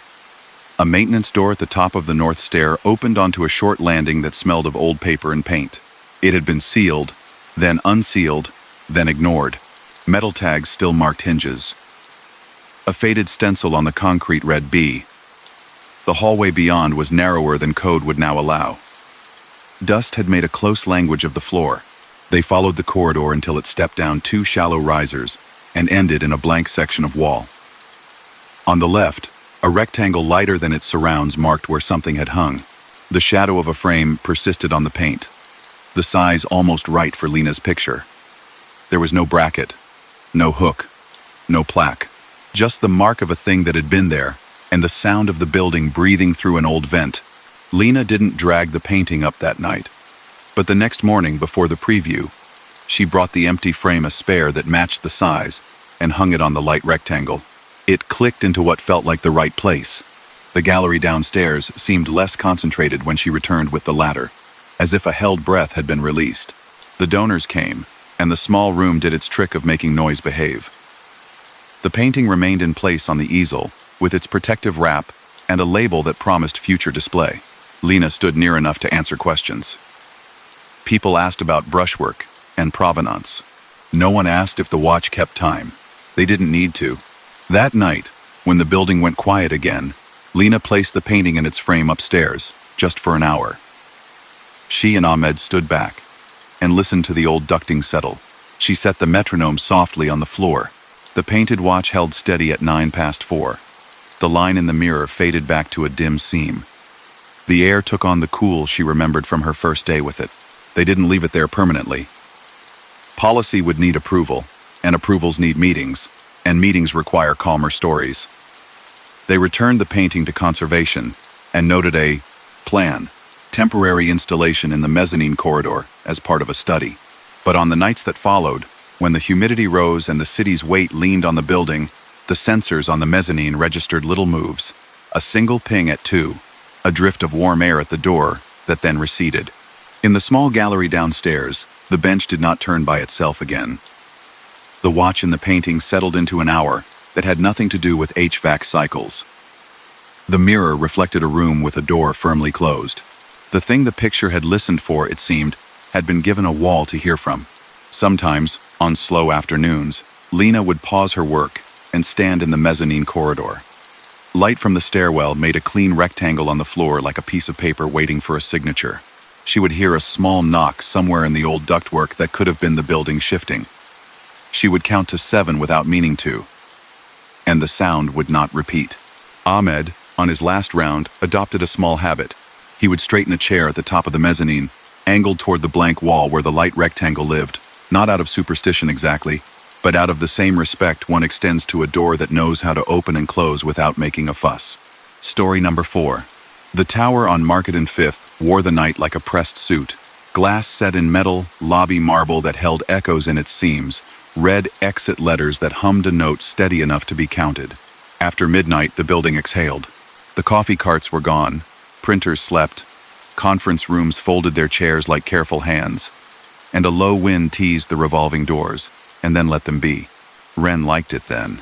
A maintenance door at the top of the north stair opened onto a short landing that smelled of old paper and paint. It had been sealed, then unsealed, then ignored. Metal tags still marked hinges. A faded stencil on the concrete read B. The hallway beyond was narrower than code would now allow. Dust had made a close language of the floor. They followed the corridor until it stepped down 2 shallow risers and ended in a blank section of wall. On the left, a rectangle lighter than its surrounds marked where something had hung. The shadow of a frame persisted on the paint, the size almost right for Lena's picture. There was no bracket, no hook, no plaque, just the mark of a thing that had been there, and the sound of the building breathing through an old vent. Lena didn't drag the painting up that night, but the next morning before the preview, she brought the empty frame a spare that matched the size and hung it on the light rectangle. It clicked into what felt like the right place. The gallery downstairs seemed less concentrated when she returned with the ladder, as if a held breath had been released. The donors came, and the small room did its trick of making noise behave. The painting remained in place on the easel, with its protective wrap and a label that promised future display. Lena stood near enough to answer questions. People asked about brushwork and provenance. No one asked if the watch kept time. They didn't need to. That night, when the building went quiet again, Lena placed the painting in its frame upstairs, just for an hour. She and Ahmed stood back and listened to the old ducting settle. She set the metronome softly on the floor. The painted watch held steady at 4:09. The line in the mirror faded back to a dim seam. The air took on the cool she remembered from her first day with it. They didn't leave it there permanently. Policy would need approval, and approvals need meetings, and meetings require calmer stories. They returned the painting to conservation and noted a plan, temporary installation in the mezzanine corridor as part of a study. But on the nights that followed, when the humidity rose and the city's weight leaned on the building, the sensors on the mezzanine registered little moves. A single ping at 2, a drift of warm air at the door that then receded. In the small gallery downstairs, the bench did not turn by itself again. The watch in the painting settled into an hour that had nothing to do with HVAC cycles. The mirror reflected a room with a door firmly closed. The thing the picture had listened for, it seemed, had been given a wall to hear from. Sometimes, on slow afternoons, Lena would pause her work and stand in the mezzanine corridor. Light from the stairwell made a clean rectangle on the floor like a piece of paper waiting for a signature. She would hear a small knock somewhere in the old ductwork that could have been the building shifting. She would count to 7 without meaning to, and the sound would not repeat. Ahmed, on his last round, adopted a small habit. He would straighten a chair at the top of the mezzanine, angled toward the blank wall where the light rectangle lived. Not out of superstition exactly, but out of the same respect one extends to a door that knows how to open and close without making a fuss. Story number 4. The tower on Market and Fifth wore the night like a pressed suit. Glass set in metal, lobby marble that held echoes in its seams, red exit letters that hummed a note steady enough to be counted. After midnight, the building exhaled. The coffee carts were gone, printers slept, conference rooms folded their chairs like careful hands, and a low wind teased the revolving doors, and then let them be. Wren liked it then.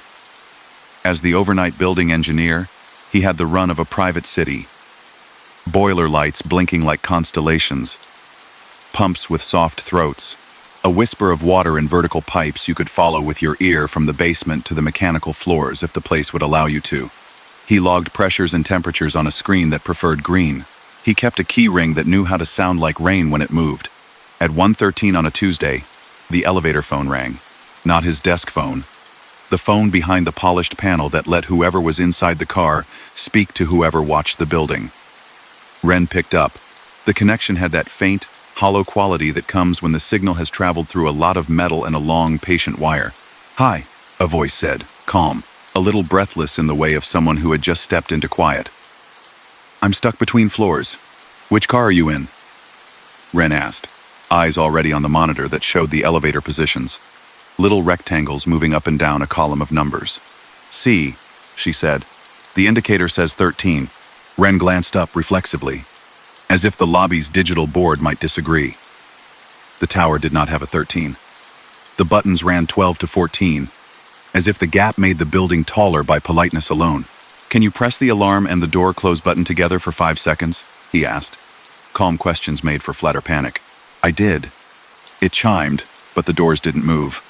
As the overnight building engineer, he had the run of a private city. Boiler lights blinking like constellations, pumps with soft throats, a whisper of water in vertical pipes you could follow with your ear from the basement to the mechanical floors if the place would allow you to. He logged pressures and temperatures on a screen that preferred green. He kept a key ring that knew how to sound like rain when it moved. At 1:13 on a Tuesday, the elevator phone rang. Not his desk phone. The phone behind the polished panel that let whoever was inside the car speak to whoever watched the building. Wren picked up. The connection had that faint, hollow quality that comes when the signal has traveled through a lot of metal and a long, patient wire. "Hi," a voice said, calm, a little breathless in the way of someone who had just stepped into quiet. "I'm stuck between floors. Which car are you in?" Wren asked, eyes already on the monitor that showed the elevator positions. Little rectangles moving up and down a column of numbers. "C," she said. "The indicator says 13. Wren glanced up reflexively, as if the lobby's digital board might disagree. The tower did not have a 13. The buttons ran 12 to 14, as if the gap made the building taller by politeness alone. "Can you press the alarm and the door close button together for 5 seconds?" he asked. Calm questions made for flatter panic. "I did." It chimed, but the doors didn't move.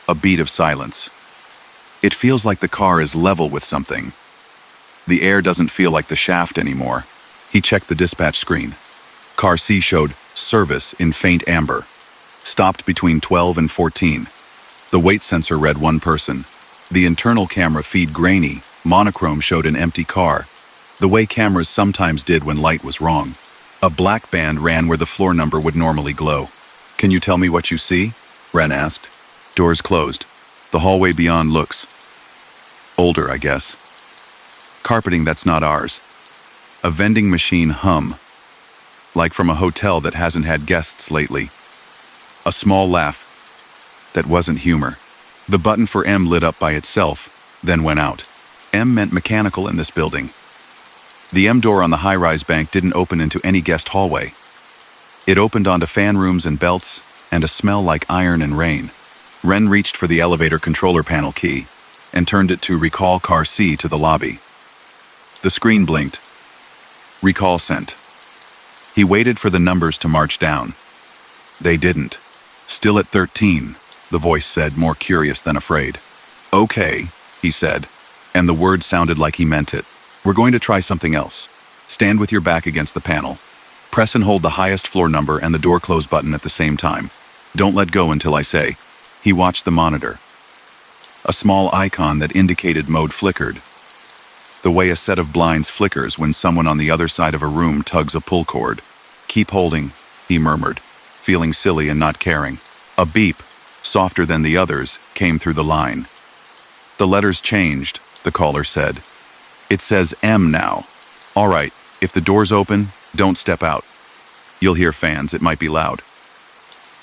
A beat of silence. "It feels like the car is level with something. The air doesn't feel like the shaft anymore." He checked the dispatch screen. Car C showed service in faint amber. Stopped between 12 and 14. The weight sensor read 1 person. The internal camera feed grainy, monochrome showed an empty car, the way cameras sometimes did when light was wrong. A black band ran where the floor number would normally glow. "Can you tell me what you see?" Wren asked. Doors closed. The hallway beyond looks older, I guess. Carpeting that's not ours. A vending machine hum, like from a hotel that hasn't had guests lately. A small laugh that wasn't humor. The button for M lit up by itself, then went out. M meant mechanical in this building. The M door on the high-rise bank didn't open into any guest hallway. It opened onto fan rooms and belts, and a smell like iron and rain. Wren reached for the elevator controller panel key and turned it to recall car C to the lobby. The screen blinked. Recall sent. He waited for the numbers to march down. They didn't. "Still at 13, the voice said, more curious than afraid. "Okay," he said, and the word sounded like he meant it. "We're going to try something else. Stand with your back against the panel. Press and hold the highest floor number and the door close button at the same time. Don't let go until I say." He watched the monitor. A small icon that indicated mode flickered, the way a set of blinds flickers when someone on the other side of a room tugs a pull cord. "Keep holding," he murmured, feeling silly and not caring. A beep, softer than the others, came through the line. "The letters changed," the caller said. "It says M now. All right, if the door's open, don't step out. You'll hear fans, it might be loud.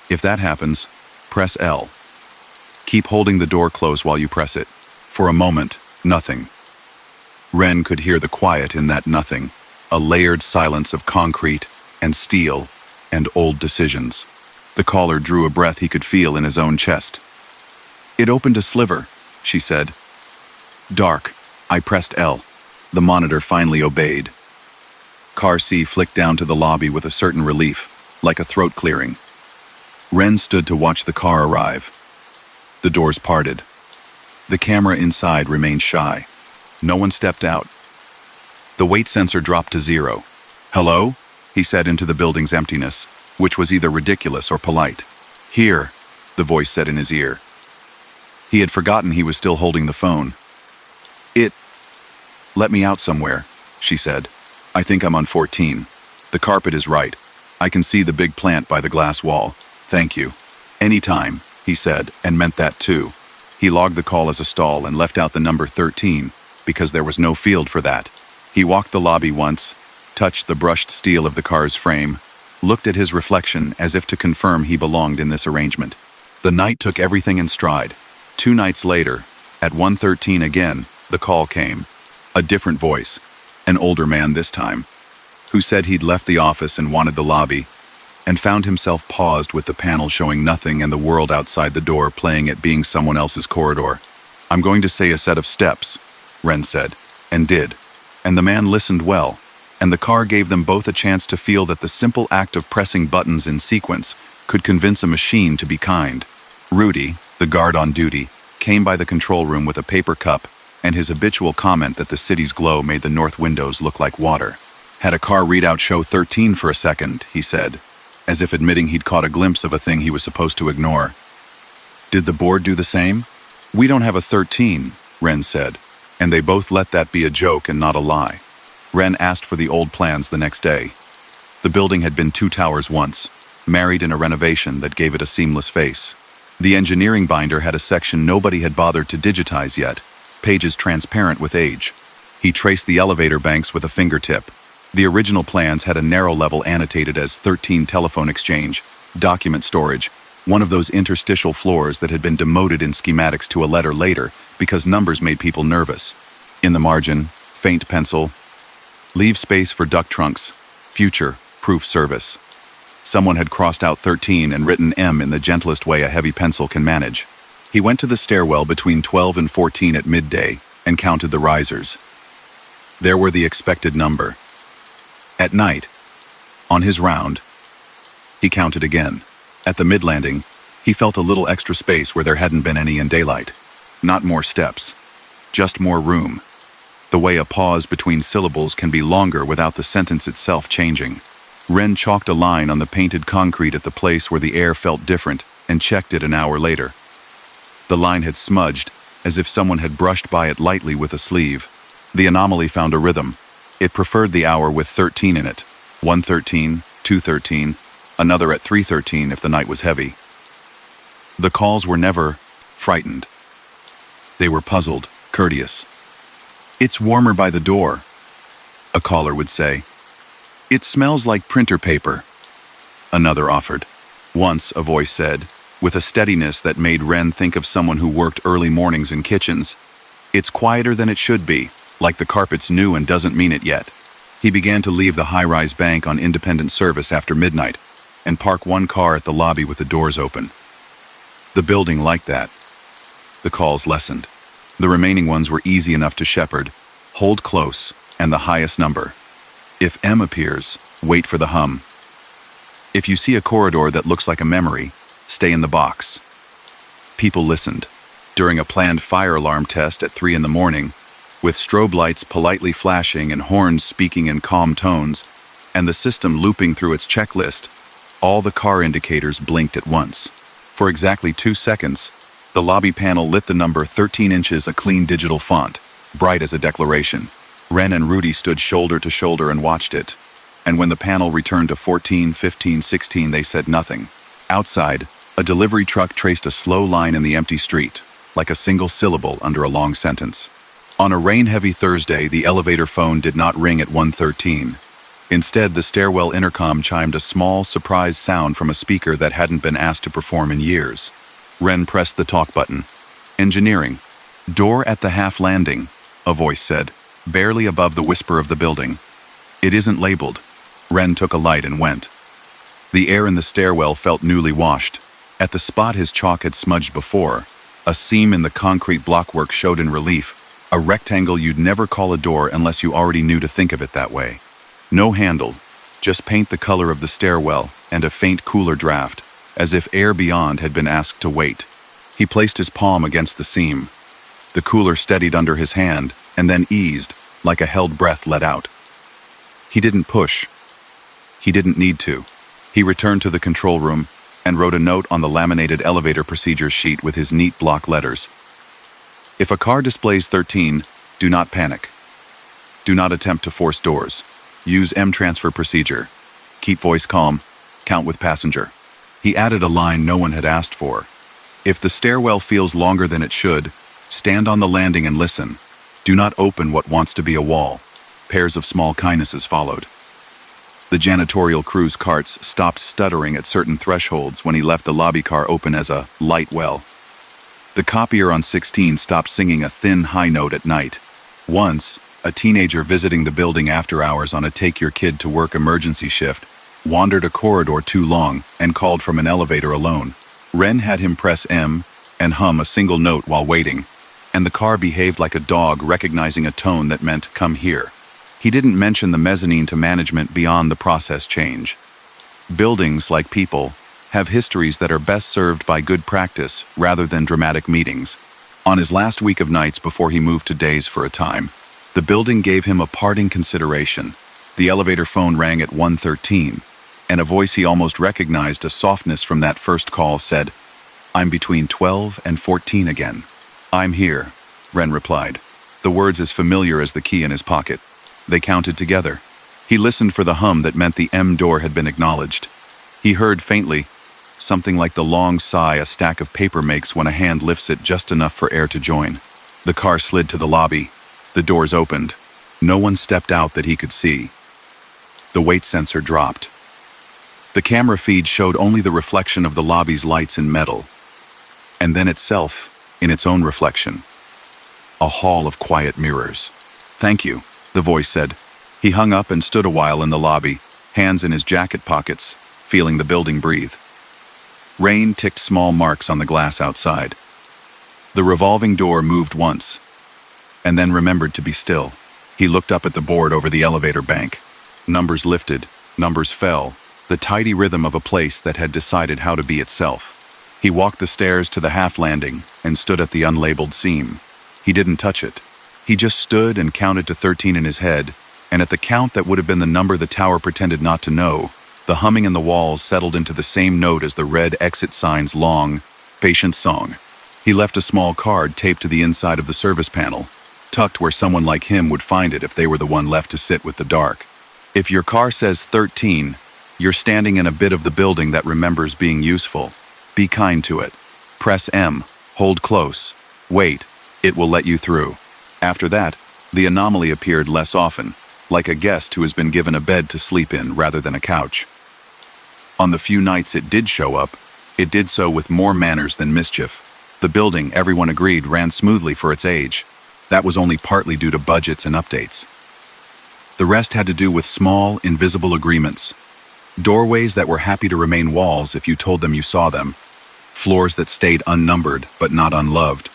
If that happens, press L. Keep holding the door close while you press it." For a moment, nothing. Wren could hear the quiet in that nothing, a layered silence of concrete and steel and old decisions. The caller drew a breath he could feel in his own chest. "It opened a sliver," she said. "Dark." I pressed L. The monitor finally obeyed. Car C flicked down to the lobby with a certain relief, like a throat clearing. Wren stood to watch the car arrive. The doors parted. The camera inside remained shy. No one stepped out. The weight sensor dropped to 0. "Hello?" he said into the building's emptiness, which was either ridiculous or polite. "Here," the voice said in his ear. He had forgotten he was still holding the phone. "Let me out somewhere," she said. "I think I'm on 14. The carpet is right. I can see the big plant by the glass wall. Thank you." "Anytime," he said, and meant that too. He logged the call as a stall and left out the number 13, because there was no field for that. He walked the lobby once, touched the brushed steel of the car's frame, looked at his reflection as if to confirm he belonged in this arrangement. The night took everything in stride. 2 nights later, at 1:13 again, the call came. A different voice, an older man this time, who said he'd left the office and wanted the lobby, and found himself paused with the panel showing nothing and the world outside the door playing it being someone else's corridor. "I'm going to say a set of steps," Ren said, and did. And the man listened well, and the car gave them both a chance to feel that the simple act of pressing buttons in sequence could convince a machine to be kind. Rudy, the guard on duty, came by the control room with a paper cup and his habitual comment that the city's glow made the north windows look like water. "Had a car readout show 13 for a second," he said, as if admitting he'd caught a glimpse of a thing he was supposed to ignore. "Did the board do the same?" "We don't have a 13, Ren said, and they both let that be a joke and not a lie. Ren asked for the old plans the next day. The building had been 2 towers once, married in a renovation that gave it a seamless face. The engineering binder had a section nobody had bothered to digitize yet, pages transparent with age. He traced the elevator banks with a fingertip. The original plans had a narrow level annotated as 13 telephone exchange, document storage, one of those interstitial floors that had been demoted in schematics to a letter later because numbers made people nervous. In the margin, faint pencil, "Leave space for duck trunks, future, proof service." Someone had crossed out 13 and written M in the gentlest way a heavy pencil can manage. He went to the stairwell between 12 and 14 at midday and counted the risers. There were the expected number. At night, on his round, he counted again. At the mid-landing, he felt a little extra space where there hadn't been any in daylight. Not more steps, just more room. The way a pause between syllables can be longer without the sentence itself changing. Ren chalked a line on the painted concrete at the place where the air felt different and checked it an hour later. The line had smudged, as if someone had brushed by it lightly with a sleeve. The anomaly found a rhythm. It preferred the hour with 13 in it. 1:13, 2:13, another at 3:13 if the night was heavy. The calls were never frightened. They were puzzled, courteous. "It's warmer by the door," a caller would say. "It smells like printer paper," another offered. Once, a voice said, with a steadiness that made Ren think of someone who worked early mornings in kitchens, "It's quieter than it should be, like the carpet's new and doesn't mean it yet." He began to leave the high-rise bank on independent service after midnight and park one car at the lobby with the doors open. The building liked that. The calls lessened. The remaining ones were easy enough to shepherd. Hold close, and the highest number. If M appears, wait for the hum. If you see a corridor that looks like a memory, stay in the box. People listened. During a planned fire alarm test at 3 in the morning, with strobe lights politely flashing and horns speaking in calm tones, and the system looping through its checklist, all the car indicators blinked at once. For exactly 2 seconds, the lobby panel lit the number 13 inches, a clean digital font, bright as a declaration. Ren and Rudy stood shoulder to shoulder and watched it. And when the panel returned to 14, 15, 16, they said nothing. Outside, a delivery truck traced a slow line in the empty street, like a single syllable under a long sentence. On a rain-heavy Thursday, the elevator phone did not ring at 1:13. Instead, the stairwell intercom chimed a small, surprise sound from a speaker that hadn't been asked to perform in years. Ren pressed the talk button. "Engineering. Door at the half landing," a voice said, barely above the whisper of the building. "It isn't labeled." Ren took a light and went. The air in the stairwell felt newly washed. At the spot his chalk had smudged before, a seam in the concrete blockwork showed in relief, a rectangle you'd never call a door unless you already knew to think of it that way. No handle, just paint the color of the stairwell and a faint cooler draft, as if air beyond had been asked to wait. He placed his palm against the seam. The cooler steadied under his hand and then eased, like a held breath let out. He didn't push. He didn't need to. He returned to the control room and wrote a note on the laminated elevator procedures sheet with his neat block letters. If a car displays 13, do not panic. Do not attempt to force doors. Use M transfer procedure. Keep voice calm. Count with passenger. He added a line no one had asked for. If the stairwell feels longer than it should, stand on the landing and listen. Do not open what wants to be a wall. Pairs of small kindnesses followed. The janitorial crew's carts stopped stuttering at certain thresholds when he left the lobby car open as a light well. The copier on 16 stopped singing a thin high note at night. Once, a teenager visiting the building after hours on a take-your-kid-to-work emergency shift wandered a corridor too long and called from an elevator alone. Ren had him press M and hum a single note while waiting, and the car behaved like a dog recognizing a tone that meant, "Come here." He didn't mention the mezzanine to management beyond the process change. Buildings, like people, have histories that are best served by good practice rather than dramatic meetings. On his last week of nights before he moved to days for a time, the building gave him a parting consideration. The elevator phone rang at 1:13, and a voice he almost recognized, a softness from that first call, said, "I'm between 12 and 14 again." "I'm here," Ren replied, the words as familiar as the key in his pocket. They counted together. He listened for the hum that meant the M door had been acknowledged. He heard faintly, something like the long sigh a stack of paper makes when a hand lifts it just enough for air to join. The car slid to the lobby. The doors opened. No one stepped out that he could see. The weight sensor dropped. The camera feed showed only the reflection of the lobby's lights in metal, and then itself in its own reflection. A hall of quiet mirrors. "Thank you," the voice said. He hung up and stood a while in the lobby, hands in his jacket pockets, feeling the building breathe. Rain ticked small marks on the glass outside. The revolving door moved once, and then remembered to be still. He looked up at the board over the elevator bank. Numbers lifted, numbers fell, the tidy rhythm of a place that had decided how to be itself. He walked the stairs to the half landing and stood at the unlabeled seam. He didn't touch it. He just stood and counted to 13 in his head, and at the count that would have been the number the tower pretended not to know, the humming in the walls settled into the same note as the red exit sign's long, patient song. He left a small card taped to the inside of the service panel, tucked where someone like him would find it if they were the one left to sit with the dark. If your car says 13, you're standing in a bit of the building that remembers being useful. Be kind to it. Press M, hold close, wait, it will let you through. After that, the anomaly appeared less often, like a guest who has been given a bed to sleep in rather than a couch. On the few nights it did show up, it did so with more manners than mischief. The building, everyone agreed, ran smoothly for its age. That was only partly due to budgets and updates. The rest had to do with small, invisible agreements. Doorways that were happy to remain walls if you told them you saw them. Floors that stayed unnumbered but not unloved.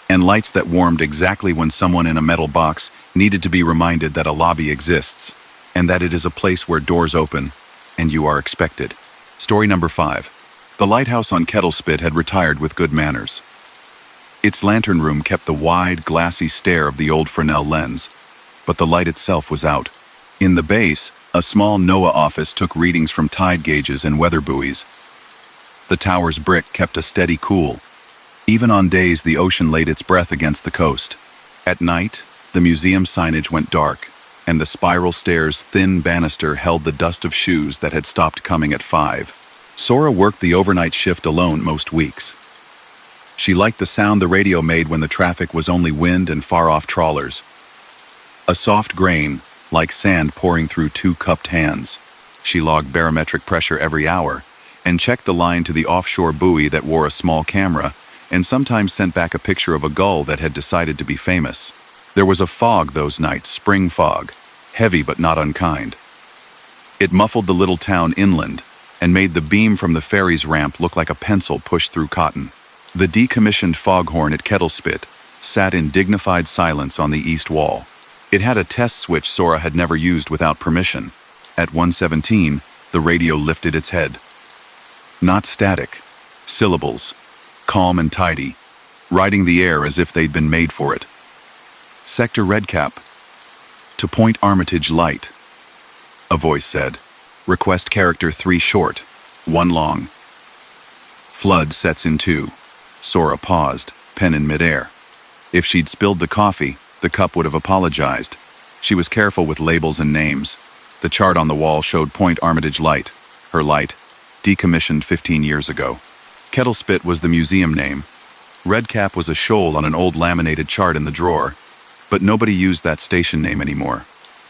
And lights that warmed exactly when someone in a metal box needed to be reminded that a lobby exists, and that it is a place where doors open, and you are expected. Story number 5. The lighthouse on Kettlespit had retired with good manners. Its lantern room kept the wide, glassy stare of the old Fresnel lens, but the light itself was out. In the base, a small NOAA office took readings from tide gauges and weather buoys. The tower's brick kept a steady cool. Even on days the ocean laid its breath against the coast. At night, the museum signage went dark, and the spiral stairs' thin banister held the dust of shoes that had stopped coming at 5. Sora worked the overnight shift alone most weeks. She liked the sound the radio made when the traffic was only wind and far-off trawlers. A soft grain, like sand pouring through two cupped hands. She logged barometric pressure every hour, and checked the line to the offshore buoy that wore a small camera, and sometimes sent back a picture of a gull that had decided to be famous. There was a fog those nights, spring fog, heavy but not unkind. It muffled the little town inland, and made the beam from the ferry's ramp look like a pencil pushed through cotton. The decommissioned foghorn at Kettlespit sat in dignified silence on the east wall. It had a test switch Sora had never used without permission. At 1:17, the radio lifted its head. Not static. Syllables. Calm and tidy. Riding the air as if they'd been made for it. Sector Redcap. To Point Armitage Light. A voice said. Request character 3 short, 1 long. Flood sets in 2. Sora paused, pen in midair. If she'd spilled the coffee, the cup would have apologized. She was careful with labels and names. The chart on the wall showed Point Armitage Light. Her light. decommissioned 15 years ago. Kettlespit was the museum name. Redcap was a shoal on an old laminated chart in the drawer, but nobody used that station name anymore.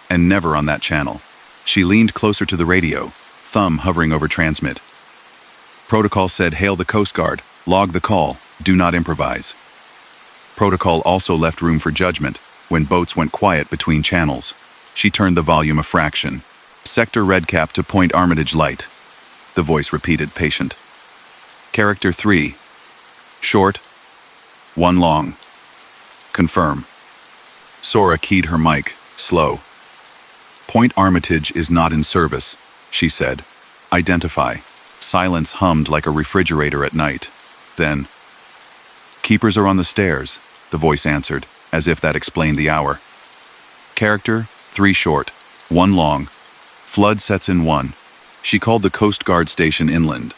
And never on that channel. She leaned closer to the radio, thumb hovering over transmit. Protocol said, "Hail the Coast Guard, log the call, do not improvise." Protocol also left room for judgment when boats went quiet between channels. She turned the volume a fraction. "Sector Redcap to Point Armitage Light," the voice repeated, patient. Character 3. Short, 1 long. Confirm. Sora keyed her mic, slow. "Point Armitage is not in service," she said. "Identify." Silence hummed like a refrigerator at night. Then, "Keepers are on the stairs," the voice answered, as if that explained the hour. Character 3 short, 1 long. Flood sets in 1. She called the Coast Guard station inland.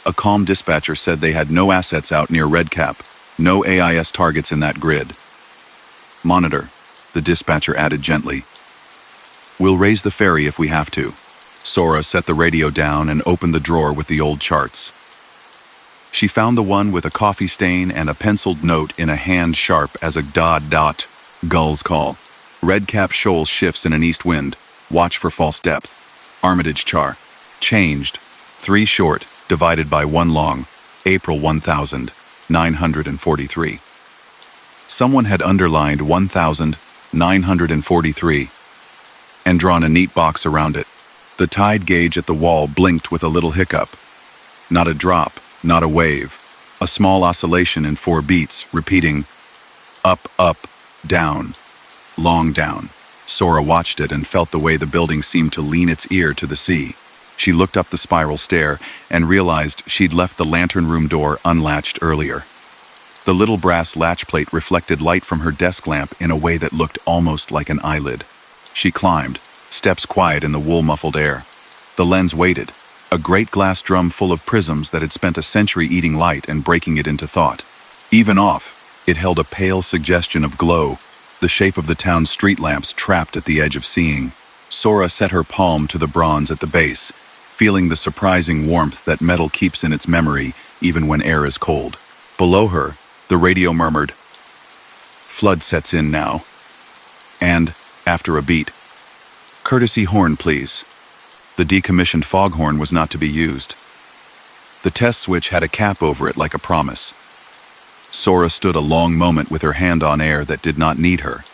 A calm dispatcher said they had no assets out near Redcap, no AIS targets in that grid. "Monitor," the dispatcher added gently. "We'll raise the ferry if we have to." Sora set the radio down and opened the drawer with the old charts. She found the one with a coffee stain and a penciled note in a hand sharp as a dot. Gull's call. Redcap shoal shifts in an east wind. Watch for false depth. Armitage char. Changed. 3 short, divided by 1 long. April 1943. Someone had underlined 1943 and drawn a neat box around it. The tide gauge at the wall blinked with a little hiccup. Not a drop, not a wave. A small oscillation in 4 beats, repeating, up, down, long down. Sora watched it and felt the way the building seemed to lean its ear to the sea. She looked up the spiral stair and realized she'd left the lantern room door unlatched earlier. The little brass latch plate reflected light from her desk lamp in a way that looked almost like an eyelid. She climbed, steps quiet in the wool-muffled air. The lens waited, a great glass drum full of prisms that had spent a century eating light and breaking it into thought. Even off, it held a pale suggestion of glow, the shape of the town's street lamps trapped at the edge of seeing. Sora set her palm to the bronze at the base, feeling the surprising warmth that metal keeps in its memory even when air is cold. Below her, the radio murmured, "Flood sets in now." And, after a beat, "Courtesy horn, please." The decommissioned foghorn was not to be used. The test switch had a cap over it like a promise. Sora stood a long moment with her hand on air that did not need her,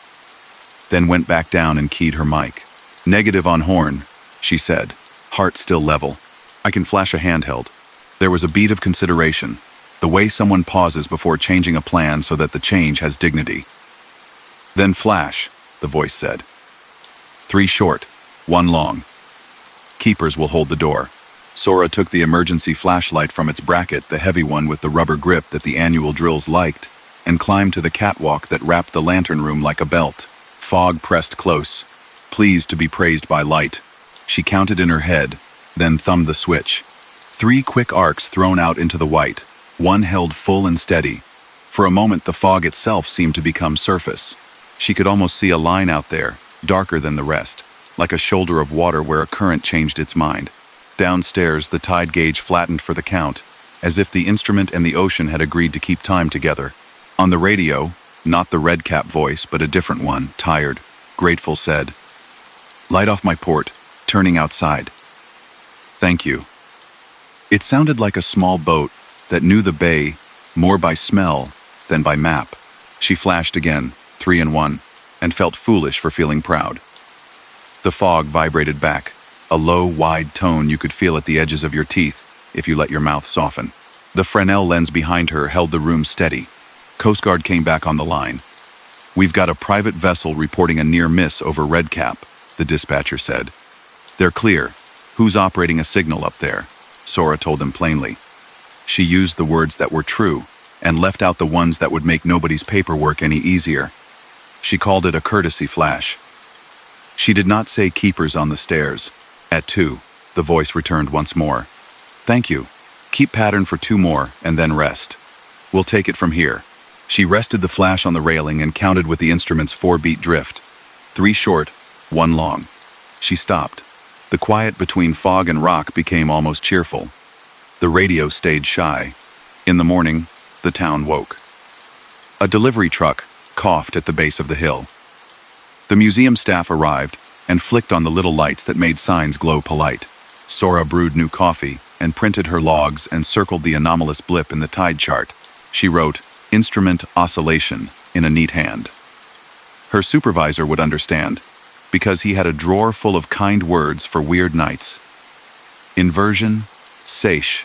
then went back down and keyed her mic. "Negative on horn," she said, heart still level. "I can flash a handheld." There was a beat of consideration, the way someone pauses before changing a plan so that the change has dignity. "Then flash," the voice said. 3 short, 1 long. Keepers will hold the door. Sora took the emergency flashlight from its bracket, the heavy one with the rubber grip that the annual drills liked, and climbed to the catwalk that wrapped the lantern room like a belt. Fog pressed close, pleased to be praised by light. She counted in her head, then thumbed the switch. 3 quick arcs thrown out into the white, one held full and steady. For a moment the fog itself seemed to become surface. She could almost see a line out there, darker than the rest, like a shoulder of water where a current changed its mind. Downstairs, the tide gauge flattened for the count, as if the instrument and the ocean had agreed to keep time together. On the radio, not the Redcap voice, but a different one, tired, grateful, said, "Light off my port, turning outside." "Thank you." It sounded like a small boat that knew the bay more by smell than by map. She flashed again, 3 and 1, and felt foolish for feeling proud. The fog vibrated back, a low, wide tone you could feel at the edges of your teeth if you let your mouth soften. The Fresnel lens behind her held the room steady. Coast Guard came back on the line. "We've got a private vessel reporting a near miss over Redcap," the dispatcher said. "They're clear. Who's operating a signal up there?" Sora told them plainly. She used the words that were true and left out the ones that would make nobody's paperwork any easier. She called it a courtesy flash. She did not say keepers on the stairs. At 2, the voice returned once more. "Thank you. Keep pattern for 2 more, and then rest. We'll take it from here." She rested the flash on the railing and counted with the instrument's 4-beat drift. 3 short, 1 long. She stopped. The quiet between fog and rock became almost cheerful. The radio stayed shy. In the morning, the town woke. A delivery truck coughed at the base of the hill. The museum staff arrived and flicked on the little lights that made signs glow polite. Sora brewed new coffee and printed her logs and circled the anomalous blip in the tide chart. She wrote, "Instrument oscillation," in a neat hand. Her supervisor would understand, because he had a drawer full of kind words for weird nights. Inversion, seiche,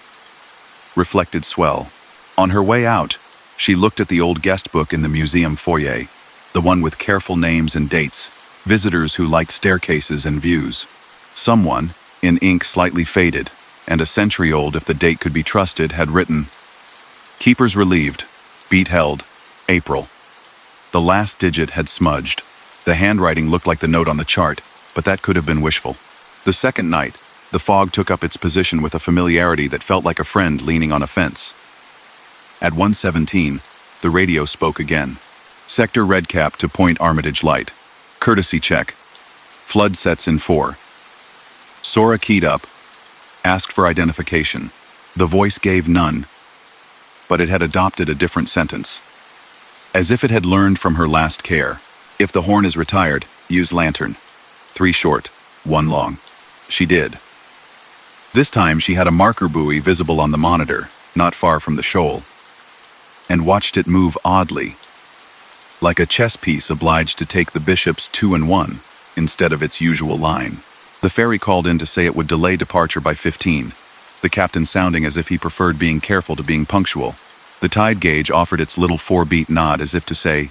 reflected swell. On her way out, she looked at the old guest book in the museum foyer, the one with careful names and dates, visitors who liked staircases and views. Someone, in ink slightly faded, and a century old if the date could be trusted, had written, "Keepers relieved, beat held, April." The last digit had smudged. The handwriting looked like the note on the chart, but that could have been wishful. The second night, the fog took up its position with a familiarity that felt like a friend leaning on a fence. At 1:17, the radio spoke again. "Sector Redcap to Point Armitage Light. Courtesy check. Flood sets in 4. Sora keyed up, asked for identification. The voice gave none, but it had adopted a different sentence. As if it had learned from her last care. "If the horn is retired, use lantern. 3 short, 1 long." She did. This time she had a marker buoy visible on the monitor, not far from the shoal, and watched it move oddly, like a chess piece obliged to take the bishop's 2 and 1 instead of its usual line. The ferry called in to say it would delay departure by 15, the captain sounding as if he preferred being careful to being punctual. The tide gauge offered its little 4-beat nod as if to say,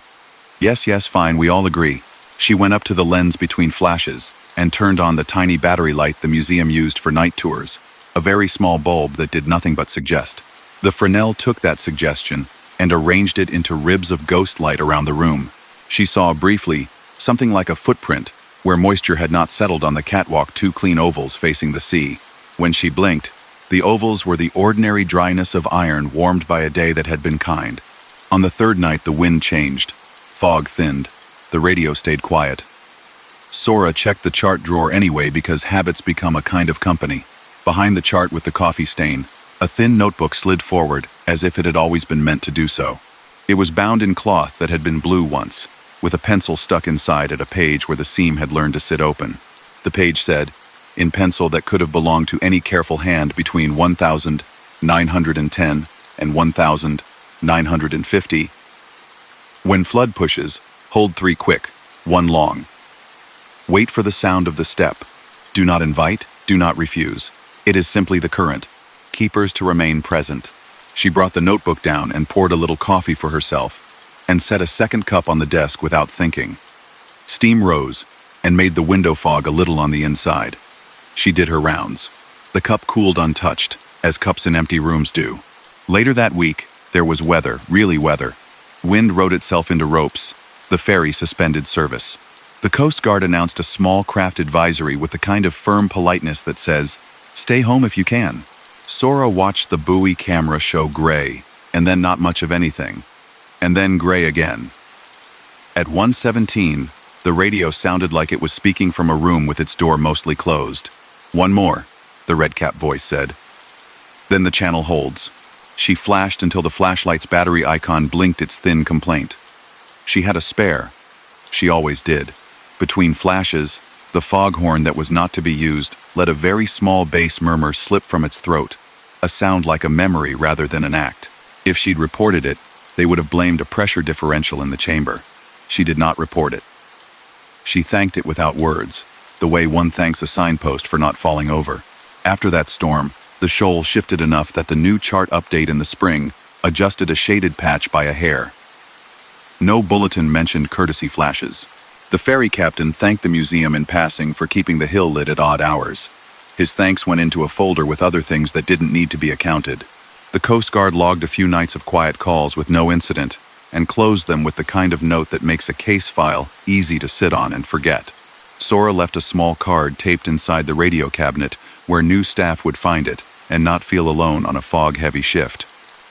"Yes, yes, fine, we all agree." She went up to the lens between flashes and turned on the tiny battery light the museum used for night tours, a very small bulb that did nothing but suggest. The Fresnel took that suggestion and arranged it into ribs of ghost light around the room. She saw briefly something like a footprint where moisture had not settled on the catwalk, 2 clean ovals facing the sea. When she blinked, the ovals were the ordinary dryness of iron warmed by a day that had been kind. On the third night, the wind changed. Fog thinned. The radio stayed quiet. Sora checked the chart drawer anyway because habits become a kind of company. Behind the chart with the coffee stain, a thin notebook slid forward as if it had always been meant to do so. It was bound in cloth that had been blue once, with a pencil stuck inside at a page where the seam had learned to sit open. The page said, in pencil that could have belonged to any careful hand between 1,910 and 1,950. When flood pushes, hold 3 quick, 1 long. Wait for the sound of the step. Do not invite, do not refuse. It is simply the current. Keepers to remain present. She brought the notebook down and poured a little coffee for herself, and set a second cup on the desk without thinking. Steam rose and made the window fog a little on the inside. She did her rounds. The cup cooled untouched, as cups in empty rooms do. Later that week, there was weather, really weather. Wind wrote itself into ropes. The ferry suspended service. The Coast Guard announced a small craft advisory with the kind of firm politeness that says, "Stay home if you can." Sora watched the buoy camera show gray, and then not much of anything, and then gray again. At 1:17, the radio sounded like it was speaking from a room with its door mostly closed. "One more," the redcap voice said. Then the channel holds. She flashed until the flashlight's battery icon blinked its thin complaint. She had a spare. She always did. Between flashes, the foghorn that was not to be used let a very small bass murmur slip from its throat, a sound like a memory rather than an act. If she'd reported it, they would have blamed a pressure differential in the chamber. She did not report it. She thanked it without words, the way one thanks a signpost for not falling over. After that storm, the shoal shifted enough that the new chart update in the spring adjusted a shaded patch by a hair. No bulletin mentioned courtesy flashes. The ferry captain thanked the museum in passing for keeping the hill lit at odd hours. His thanks went into a folder with other things that didn't need to be accounted. The Coast Guard logged a few nights of quiet calls with no incident, and closed them with the kind of note that makes a case file easy to sit on and forget. Sora left a small card taped inside the radio cabinet where new staff would find it and not feel alone on a fog-heavy shift.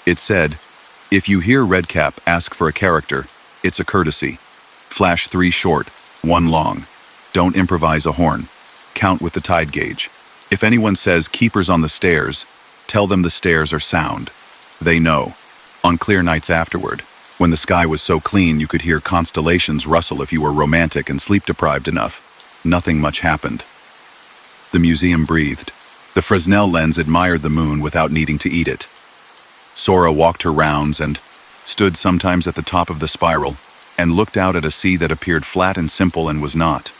It said, "If you hear Redcap ask for a character, it's a courtesy. Flash 3 short, 1 long. Don't improvise a horn. Count with the tide gauge. If anyone says keepers on the stairs, Tell them the stairs are sound. They know. On clear nights afterward, when the sky was so clean you could hear constellations rustle if you were romantic and sleep-deprived enough, nothing much happened. The museum breathed. The Fresnel lens admired the moon without needing to eat it. Sora walked her rounds and stood sometimes at the top of the spiral and looked out at a sea that appeared flat and simple and was not.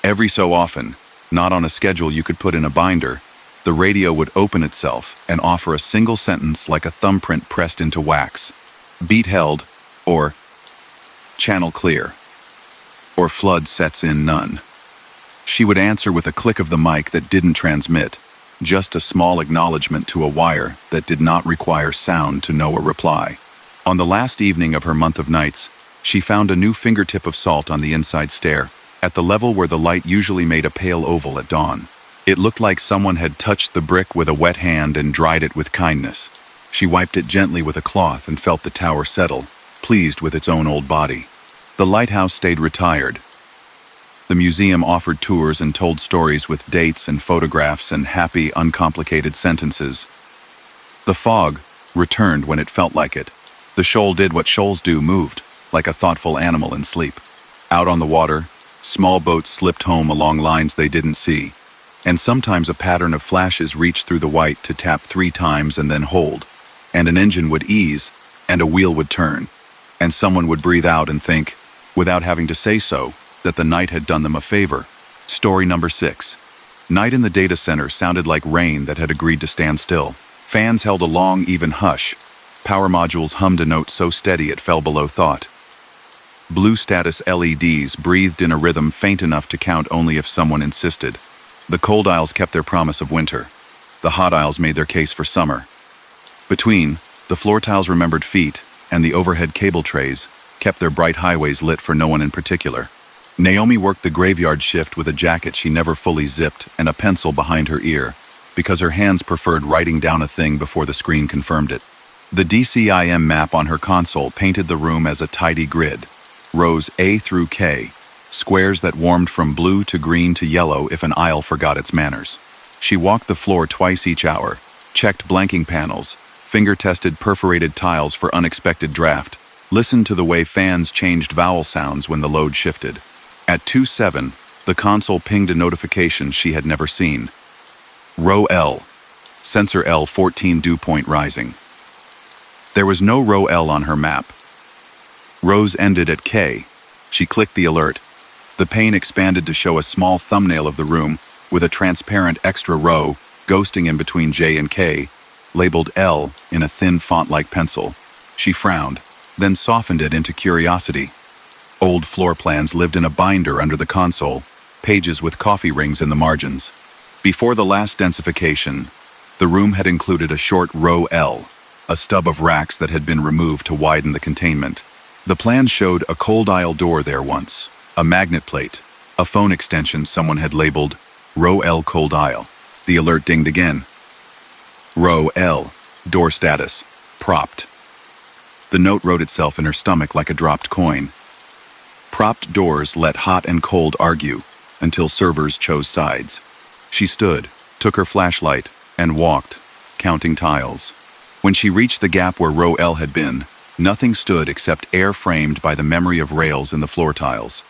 Every so often, not on a schedule you could put in a binder, the radio would open itself and offer a single sentence like a thumbprint pressed into wax. Beat held, or channel clear, or flood sets in none. She would answer with a click of the mic that didn't transmit, just a small acknowledgement to a wire that did not require sound to know a reply. On the last evening of her month of nights, she found a new fingertip of salt on the inside stair, at the level where the light usually made a pale oval at dawn. It looked like someone had touched the brick with a wet hand and dried it with kindness. She wiped it gently with a cloth and felt the tower settle, pleased with its own old body. The lighthouse stayed retired. The museum offered tours and told stories with dates and photographs and happy, uncomplicated sentences. The fog returned when it felt like it. The shoal did what shoals do, moved, like a thoughtful animal in sleep. Out on the water, small boats slipped home along lines they didn't see, and sometimes a pattern of flashes reached through the white to tap 3 times and then hold, and an engine would ease, and a wheel would turn, and someone would breathe out and think, without having to say so, that the night had done them a favor. Story number 6. Night in the data center sounded like rain that had agreed to stand still. Fans held a long, even hush. Power modules hummed a note so steady it fell below thought. Blue status LEDs breathed in a rhythm faint enough to count only if someone insisted. The cold aisles kept their promise of winter. The hot aisles made their case for summer. Between, the floor tiles remembered feet, and the overhead cable trays kept their bright highways lit for no one in particular. Naomi worked the graveyard shift with a jacket she never fully zipped and a pencil behind her ear, because her hands preferred writing down a thing before the screen confirmed it. The DCIM map on her console painted the room as a tidy grid. Rows A through K, squares that warmed from blue to green to yellow if an aisle forgot its manners. She walked the floor twice each hour, checked blanking panels, finger-tested perforated tiles for unexpected draft, listened to the way fans changed vowel sounds when the load shifted. At 2:07, the console pinged a notification she had never seen. Row L, sensor L14 dew point rising. There was no row L on her map. Rows ended at K. She clicked the alert. The pane expanded to show a small thumbnail of the room with a transparent extra row ghosting in between J and K, labeled L in a thin font-like pencil. She frowned, then softened it into curiosity. Old floor plans lived in a binder under the console, pages with coffee rings in the margins. Before the last densification, the room had included a short row L, a stub of racks that had been removed to widen the containment. The plan showed a cold aisle door there once, a magnet plate, a phone extension someone had labeled Row L cold aisle. The alert dinged again. Row L, door status, propped. The note wrote itself in her stomach like a dropped coin. Propped doors let hot and cold argue until servers chose sides. She stood, took her flashlight, and walked, counting tiles. When she reached the gap where row L had been, nothing stood except air framed by the memory of rails in the floor tiles.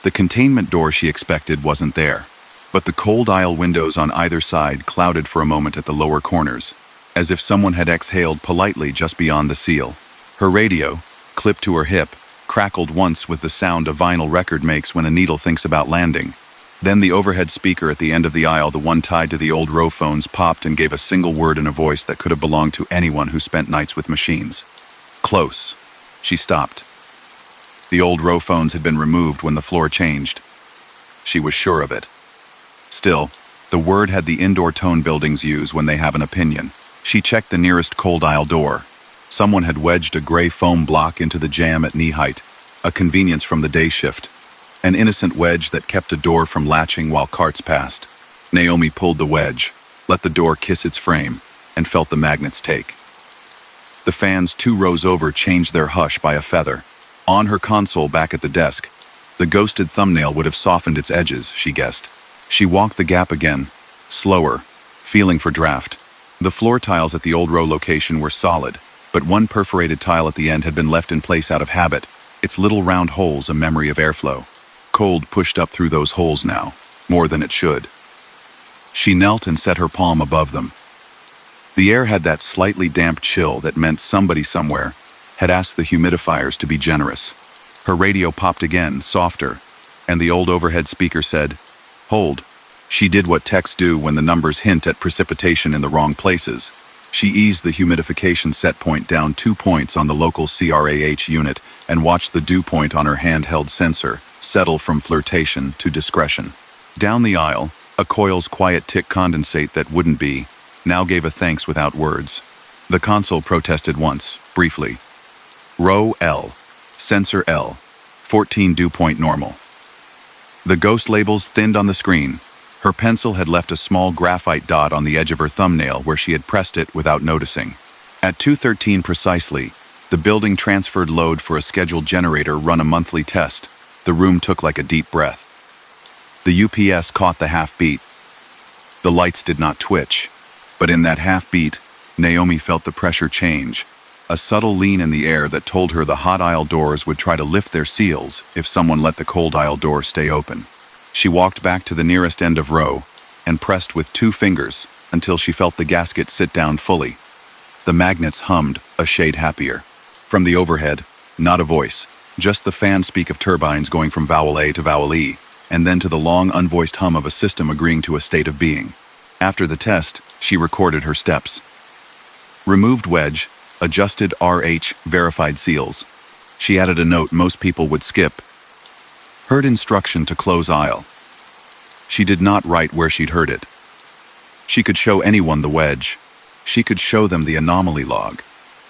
The containment door she expected wasn't there, but the cold aisle windows on either side clouded for a moment at the lower corners, as if someone had exhaled politely just beyond the seal. Her radio, clipped to her hip, crackled once with the sound a vinyl record makes when a needle thinks about landing. Then the overhead speaker at the end of the aisle, the one tied to the old row phones, popped and gave a single word in a voice that could have belonged to anyone who spent nights with machines. Close. She stopped. The old row phones had been removed when the floor changed. She was sure of it. Still, the word had the indoor tone buildings use when they have an opinion. She checked the nearest cold aisle door. Someone had wedged a gray foam block into the jamb at knee height, a convenience from the day shift. An innocent wedge that kept a door from latching while carts passed. Naomi pulled the wedge, let the door kiss its frame, and felt the magnets take. The fans 2 rows over changed their hush by a feather. On her console back at the desk, the ghosted thumbnail would have softened its edges, she guessed. She walked the gap again, slower, feeling for draft. The floor tiles at the old row location were solid, but one perforated tile at the end had been left in place out of habit, its little round holes a memory of airflow. Cold pushed up through those holes now, more than it should. She knelt and set her palm above them. The air had that slightly damp chill that meant somebody somewhere had asked the humidifiers to be generous. Her radio popped again, softer, and the old overhead speaker said, "Hold." She did what texts do when the numbers hint at precipitation in the wrong places. She eased the humidification set point down 2 points on the local CRAH unit and watched the dew point on her handheld sensor settle from flirtation to discretion. Down the aisle, a coil's quiet tick condensate that wouldn't be, now gave a thanks without words. The console protested once, briefly. Row L. Sensor L. 14 dew point normal. The ghost labels thinned on the screen. Her pencil had left a small graphite dot on the edge of her thumbnail where she had pressed it without noticing. At 2:13 precisely, the building transferred load for a scheduled generator run a monthly test. The room took like a deep breath. The UPS caught the half-beat. The lights did not twitch, but in that half-beat, Naomi felt the pressure change, a subtle lean in the air that told her the hot aisle doors would try to lift their seals if someone let the cold aisle door stay open. She walked back to the nearest end of row and pressed with 2 fingers until she felt the gasket sit down fully. The magnets hummed, a shade happier. From the overhead, not a voice, just the fan speak of turbines going from vowel A to vowel E, and then to the long unvoiced hum of a system agreeing to a state of being. After the test, she recorded her steps. Removed wedge, adjusted RH, verified seals. She added a note most people would skip. Heard instruction to close aisle. She did not write where she'd heard it. She could show anyone the wedge. She could show them the anomaly log.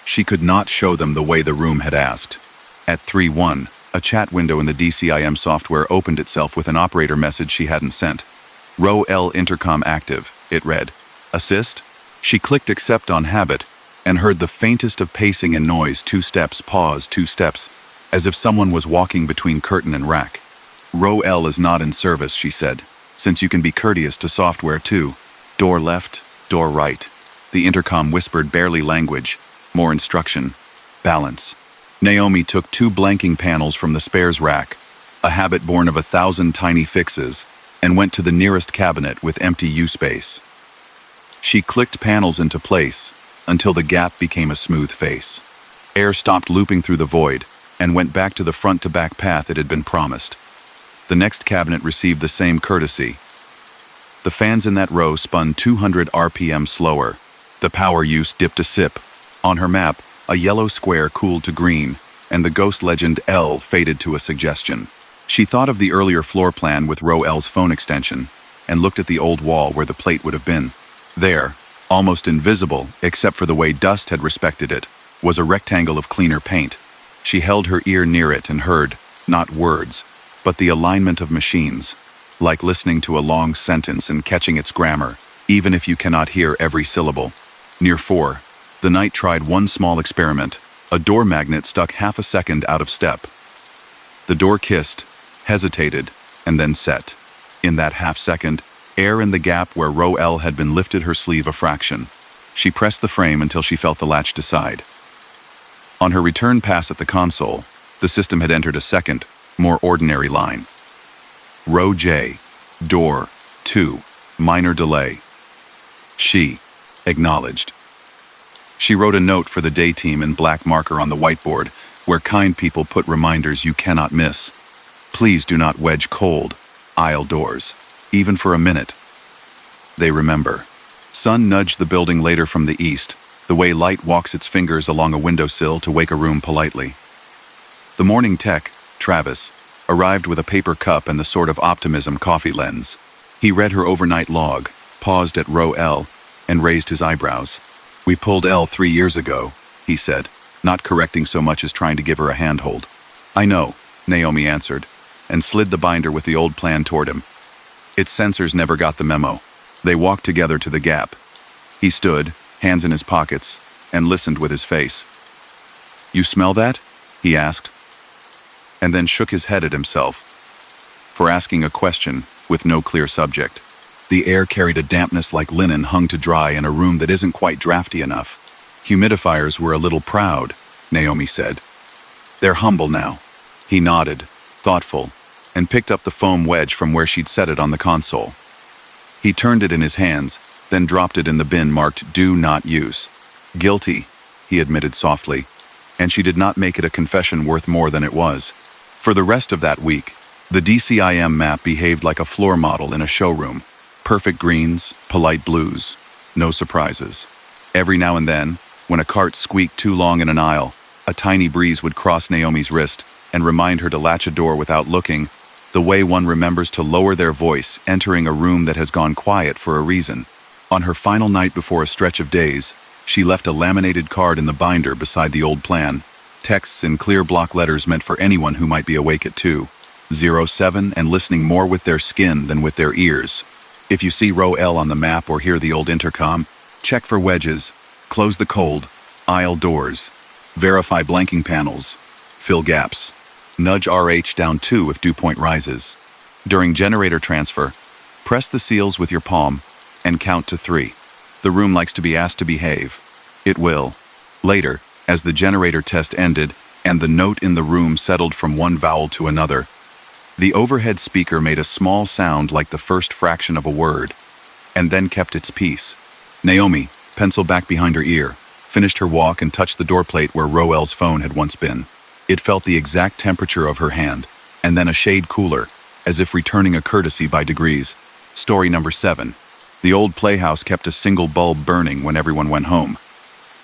She could not show them the way the room had asked. At 3:1, a chat window in the DCIM software opened itself with an operator message she hadn't sent. Row L intercom active, it read. Assist? She clicked accept on habit and heard the faintest of pacing and noise, 2 steps, pause, 2 steps, as if someone was walking between curtain and rack. Row L is not in service, she said, since you can be courteous to software too. Door left, door right. The intercom whispered barely language, more instruction. Balance. Naomi took 2 blanking panels from the spares rack, a habit born of 1,000 tiny fixes, and went to the nearest cabinet with empty U-space. She clicked panels into place until the gap became a smooth face. Air stopped looping through the void and went back to the front-to-back path it had been promised. The next cabinet received the same courtesy. The fans in that row spun 200 RPM slower. The power use dipped a sip. On her map, a yellow square cooled to green, and the ghost legend L faded to a suggestion. She thought of the earlier floor plan with row L's phone extension, and looked at the old wall where the plate would have been. There, almost invisible except for the way dust had respected it, was a rectangle of cleaner paint. She held her ear near it and heard, not words, but the alignment of machines, like listening to a long sentence and catching its grammar, even if you cannot hear every syllable. Near 4, the knight tried one small experiment. A door magnet stuck half a second out of step. The door kissed, hesitated, and then set. In that half second, air in the gap where row L had been lifted her sleeve a fraction. She pressed the frame until she felt the latch decide. On her return pass at the console, the system had entered a second, more ordinary line. Row J, door, 2, minor delay. She acknowledged. She wrote a note for the day team in black marker on the whiteboard, where kind people put reminders you cannot miss. Please do not wedge cold aisle doors, even for a minute. They remember. Sun nudged the building later from the east, the way light walks its fingers along a windowsill to wake a room politely. The morning tech, Travis, arrived with a paper cup and the sort of optimism coffee lens. He read her overnight log, paused at row L, and raised his eyebrows. "We pulled L 3 years ago," he said, not correcting so much as trying to give her a handhold. "I know," Naomi answered, and slid the binder with the old plan toward him. Its sensors never got the memo. They walked together to the gap. He stood, hands in his pockets, and listened with his face. "You smell that?" he asked, and then shook his head at himself for asking a question with no clear subject. The air carried a dampness like linen hung to dry in a room that isn't quite drafty enough. Humidifiers were a little proud, Naomi said. They're humble now. He nodded, thoughtful, and picked up the foam wedge from where she'd set it on the console. He turned it in his hands, then dropped it in the bin marked "Do Not Use." Guilty, he admitted softly, and she did not make it a confession worth more than it was. For the rest of that week, the DCIM map behaved like a floor model in a showroom. Perfect greens, polite blues, no surprises. Every now and then, when a cart squeaked too long in an aisle, a tiny breeze would cross Naomi's wrist and remind her to latch a door without looking, the way one remembers to lower their voice entering a room that has gone quiet for a reason. On her final night before a stretch of days, she left a laminated card in the binder beside the old plan, texts in clear block letters meant for anyone who might be awake at 2:07 and listening more with their skin than with their ears. If you see row L on the map or hear the old intercom, check for wedges, close the cold, aisle doors, verify blanking panels, fill gaps, nudge RH down 2 if dew point rises. During generator transfer, press the seals with your palm and count to 3. The room likes to be asked to behave. It will. Later, as the generator test ended and the note in the room settled from one vowel to another, the overhead speaker made a small sound like the first fraction of a word, and then kept its peace. Naomi, pencil back behind her ear, finished her walk and touched the doorplate where Roel's phone had once been. It felt the exact temperature of her hand, and then a shade cooler, as if returning a courtesy by degrees. Story number 7. The old playhouse kept a single bulb burning when everyone went home.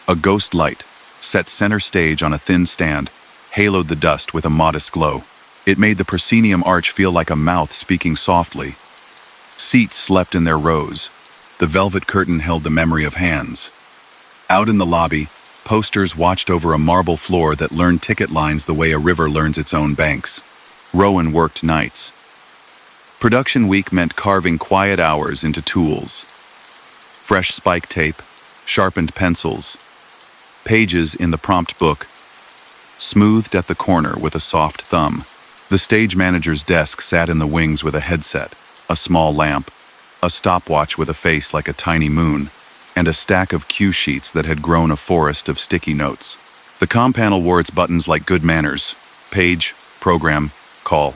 A ghost light, set center stage on a thin stand, haloed the dust with a modest glow. It made the proscenium arch feel like a mouth speaking softly. Seats slept in their rows. The velvet curtain held the memory of hands. Out in the lobby, posters watched over a marble floor that learned ticket lines the way a river learns its own banks. Rowan worked nights. Production week meant carving quiet hours into tools. Fresh spike tape, sharpened pencils, pages in the prompt book, smoothed at the corner with a soft thumb. The stage manager's desk sat in the wings with a headset, a small lamp, a stopwatch with a face like a tiny moon, and a stack of cue sheets that had grown a forest of sticky notes. The comm panel wore its buttons like good manners: page, program, call.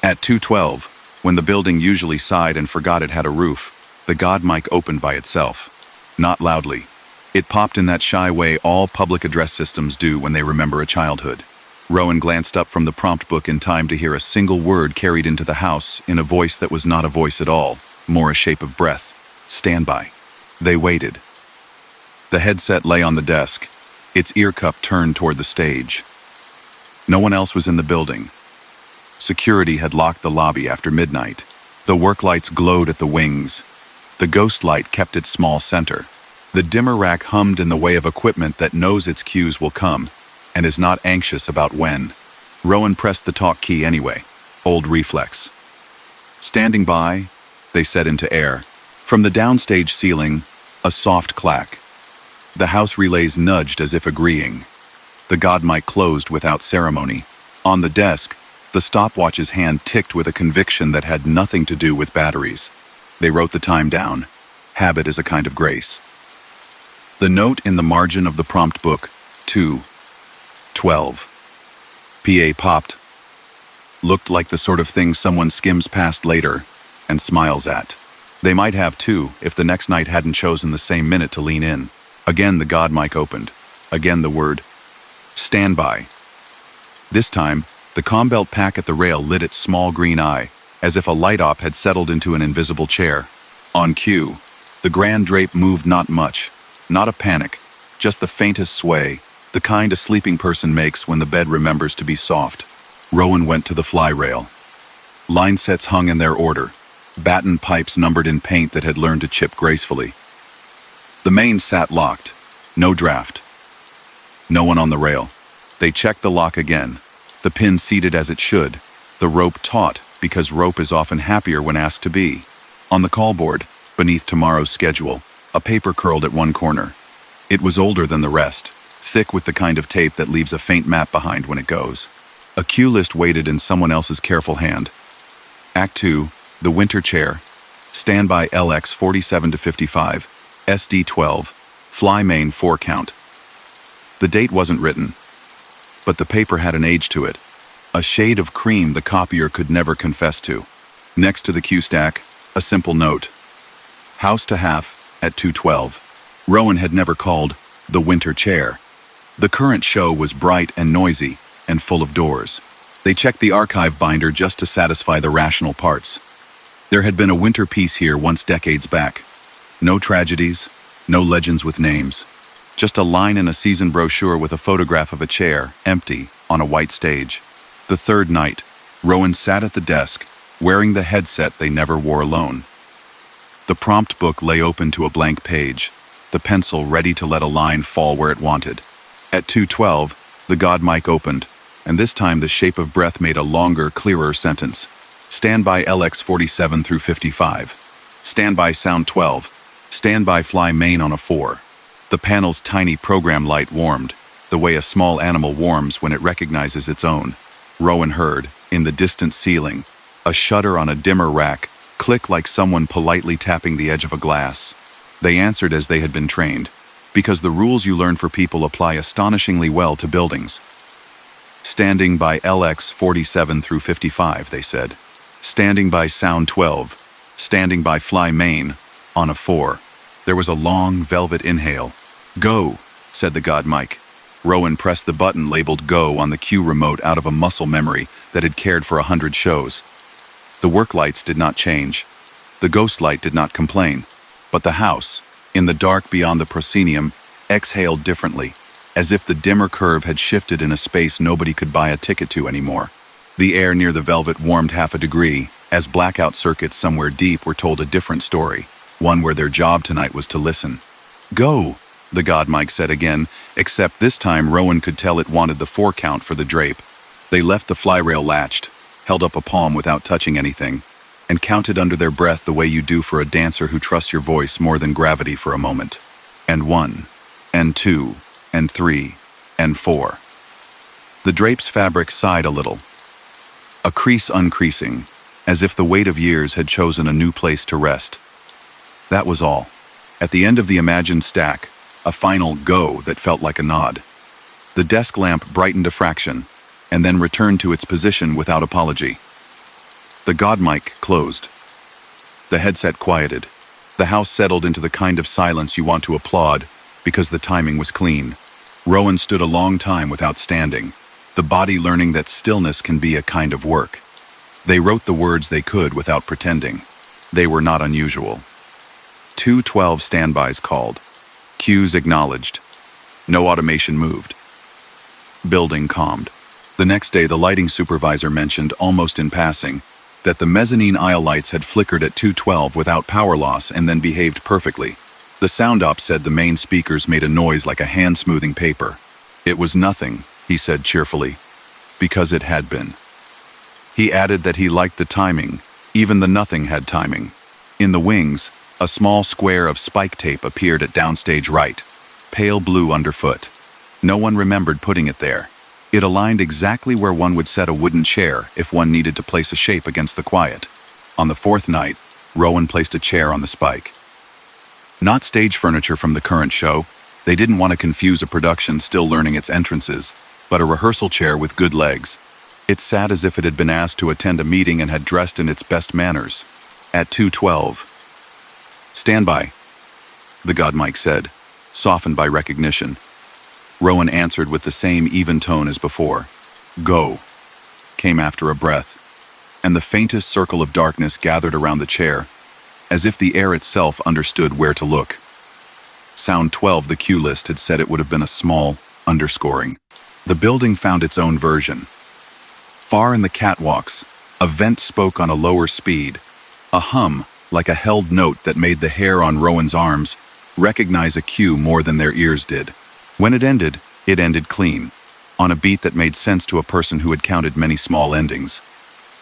At 2:12, when the building usually sighed and forgot it had a roof, the God mic opened by itself. Not loudly. It popped in that shy way all public address systems do when they remember a childhood. Rowan glanced up from the prompt book in time to hear a single word carried into the house in a voice that was not a voice at all, more a shape of breath. Stand by. They waited. The headset lay on the desk, its ear cup turned toward the stage. No one else was in the building. Security had locked the lobby after midnight. The work lights glowed at the wings. The ghost light kept its small center. The dimmer rack hummed in the way of equipment that knows its cues will come and is not anxious about when. Rowan pressed the talk key anyway. Old reflex. Standing by, they said into air. From the downstage ceiling, a soft clack. The house relays nudged as if agreeing. The God mic closed without ceremony. On the desk, the stopwatch's hand ticked with a conviction that had nothing to do with batteries. They wrote the time down. Habit is a kind of grace. The note in the margin of the prompt book, 2:12. PA popped. Looked like the sort of thing someone skims past later and smiles at. They might have too if the next night hadn't chosen the same minute to lean in. Again the God mic opened. Again the word, stand by. This time, the combelt pack at the rail lit its small green eye, as if a light op had settled into an invisible chair. On cue, the grand drape moved not much, not a panic, just the faintest sway, the kind a sleeping person makes when the bed remembers to be soft. Rowan went to the fly rail. Line sets hung in their order, batten pipes numbered in paint that had learned to chip gracefully. The main sat locked, no draft. No one on the rail. They checked the lock again, the pin seated as it should, the rope taut because rope is often happier when asked to be. On the call board, beneath tomorrow's schedule, a paper curled at one corner. It was older than the rest, thick with the kind of tape that leaves a faint map behind when it goes. A cue list waited in someone else's careful hand. Act 2, the winter chair, Standby LX 47 to 55, SD12, fly main 4 count. The date wasn't written, but the paper had an age to it, a shade of cream the copier could never confess to. Next to the Q stack, a simple note. House to half at 2:12. Rowan had never called the winter chair. The current show was bright and noisy and full of doors. They checked the archive binder just to satisfy the rational parts. There had been a winter piece here once decades back. No tragedies, no legends with names. Just a line in a season brochure with a photograph of a chair, empty, on a white stage. The third night, Rowan sat at the desk, wearing the headset they never wore alone. The prompt book lay open to a blank page, the pencil ready to let a line fall where it wanted. At 2:12, the God mic opened, and this time the shape of breath made a longer, clearer sentence. Standby LX 47 through 55. Standby sound 12. Standby fly main on a 4. The panel's tiny program light warmed, the way a small animal warms when it recognizes its own. Rowan heard, in the distant ceiling, a shutter on a dimmer rack click like someone politely tapping the edge of a glass. They answered as they had been trained, because the rules you learn for people apply astonishingly well to buildings. Standing by LX 47 through 55, they said. Standing by sound 12. Standing by fly main on a 4. There was a long, velvet inhale. Go, said the God mic. Rowan pressed the button labeled Go on the Q remote out of a muscle memory that had cared for 100 shows. The work lights did not change. The ghost light did not complain. But the house, in the dark beyond the proscenium, exhaled differently, as if the dimmer curve had shifted in a space nobody could buy a ticket to anymore. The air near the velvet warmed half a degree, as blackout circuits somewhere deep were told a different story, one where their job tonight was to listen. Go, the God mic said again, except this time Rowan could tell it wanted the 4 count for the drape. They left the fly rail latched, held up a palm without touching anything, and counted under their breath the way you do for a dancer who trusts your voice more than gravity for a moment. And 1, and 2, and 3, and 4. The drape's fabric sighed a little, a crease uncreasing, as if the weight of years had chosen a new place to rest. That was all. At the end of the imagined stack, a final go that felt like a nod. The desk lamp brightened a fraction, and then returned to its position without apology. The God mic closed. The headset quieted. The house settled into the kind of silence you want to applaud because the timing was clean. Rowan stood a long time without standing, the body learning that stillness can be a kind of work. They wrote the words they could without pretending. They were not unusual. 2:12 standbys called. Cues acknowledged. No automation moved. Building calmed. The next day, the lighting supervisor mentioned, almost in passing, that the mezzanine aisle lights had flickered at 2:12 without power loss and then behaved perfectly. The sound op said the main speakers made a noise like a hand smoothing paper. It was nothing, he said cheerfully, because it had been. He added that he liked the timing. Even the nothing had timing. In the wings, a small square of spike tape appeared at downstage right, pale blue underfoot. No one remembered putting it there. It aligned exactly where one would set a wooden chair if one needed to place a shape against the quiet. On the 4th night, Rowan placed a chair on the spike. Not stage furniture from the current show. They didn't want to confuse a production still learning its entrances, but a rehearsal chair with good legs. It sat as if it had been asked to attend a meeting and had dressed in its best manners. At 2:12. Stand by, the God mic said, softened by recognition. Rowan answered with the same even tone as before. Go, came after a breath, and the faintest circle of darkness gathered around the chair, as if the air itself understood where to look. Sound 12, the cue list had said it would have been a small underscoring. The building found its own version. Far in the catwalks, a vent spoke on a lower speed, a hum like a held note that made the hair on Rowan's arms recognize a cue more than their ears did. When it ended clean, on a beat that made sense to a person who had counted many small endings.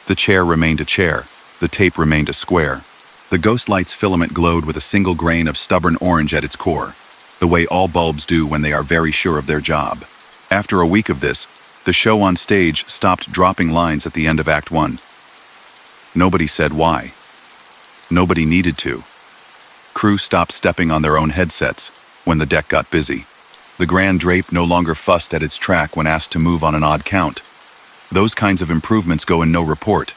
The chair remained a chair, the tape remained a square. The ghost light's filament glowed with a single grain of stubborn orange at its core, the way all bulbs do when they are very sure of their job. After a week of this, the show on stage stopped dropping lines at the end of Act 1. Nobody said why. Nobody needed to. Crew stopped stepping on their own headsets when the deck got busy. The Grand Drape no longer fussed at its track when asked to move on an odd count. Those kinds of improvements go in no report.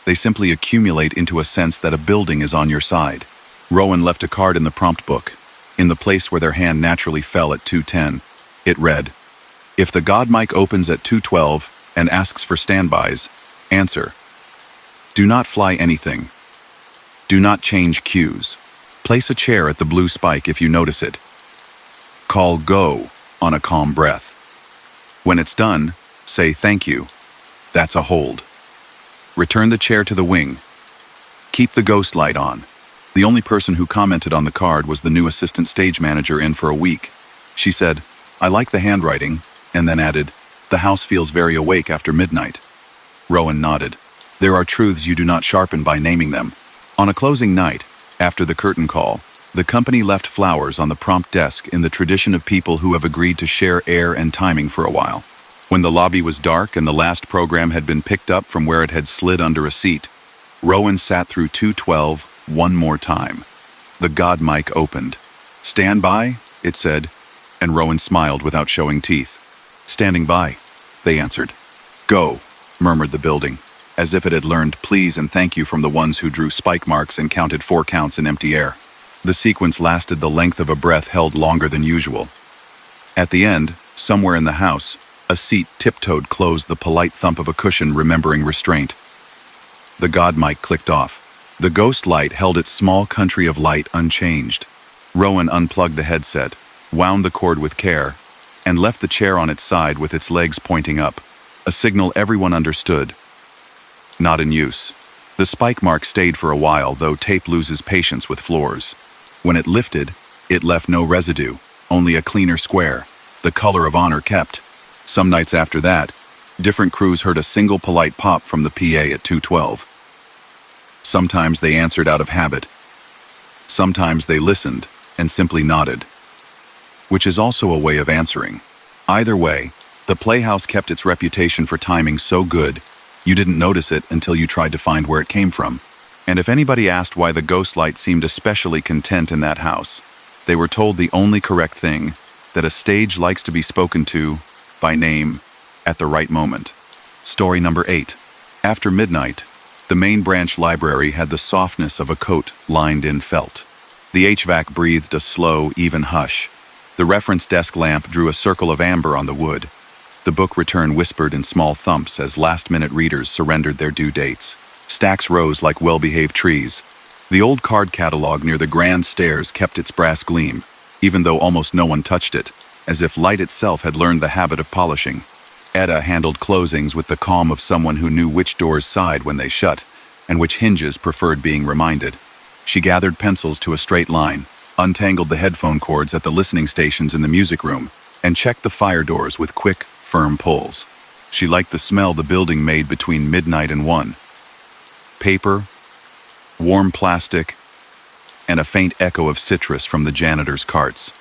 They simply accumulate into a sense that a building is on your side. Rowan left a card in the prompt book, in the place where their hand naturally fell at 2:10. It read, "If the God mic opens at 2:12 and asks for standbys, answer. Do not fly anything. Do not change cues. Place a chair at the blue spike if you notice it. Call go on a calm breath. When it's done, say thank you. That's a hold. Return the chair to the wing. Keep the ghost light on." The only person who commented on the card was the new assistant stage manager in for a week. She said, "I like the handwriting," and then added, "The house feels very awake after midnight." Rowan nodded. There are truths you do not sharpen by naming them. On a closing night, after the curtain call, the company left flowers on the prompt desk in the tradition of people who have agreed to share air and timing for a while. When the lobby was dark and the last program had been picked up from where it had slid under a seat, Rowan sat through 2:12 one more time. The God mic opened. "Stand by," it said, and Rowan smiled without showing teeth. "Standing by," they answered. "Go," murmured the building, as if it had learned please and thank you from the ones who drew spike marks and counted 4 counts in empty air. The sequence lasted the length of a breath held longer than usual. At the end, somewhere in the house, a seat tiptoed closed the polite thump of a cushion remembering restraint. The God mic clicked off. The ghost light held its small country of light unchanged. Rowan unplugged the headset, wound the cord with care, and left the chair on its side with its legs pointing up, a signal everyone understood. Not in use. The spike mark stayed for a while, though tape loses patience with floors. When it lifted, it left no residue, only a cleaner square, the color of honor kept. Some nights after that, different crews heard a single polite pop from the PA at 2:12. Sometimes they answered out of habit. Sometimes they listened and simply nodded, which is also a way of answering. Either way, the Playhouse kept its reputation for timing so good, you didn't notice it until you tried to find where it came from. And if anybody asked why the ghost light seemed especially content in that house, they were told the only correct thing, that a stage likes to be spoken to by name at the right moment. Story number 8. After midnight, the main branch library had the softness of a coat lined in felt. The HVAC breathed a slow, even hush. The reference desk lamp drew a circle of amber on the wood. The book return whispered in small thumps as last-minute readers surrendered their due dates. Stacks rose like well-behaved trees. The old card catalog near the grand stairs kept its brass gleam, even though almost no one touched it, as if light itself had learned the habit of polishing. Etta handled closings with the calm of someone who knew which doors sighed when they shut, and which hinges preferred being reminded. She gathered pencils to a straight line, untangled the headphone cords at the listening stations in the music room, and checked the fire doors with quick, firm pulls. She liked the smell the building made between midnight and 1. Paper, warm plastic, and a faint echo of citrus from the janitor's carts.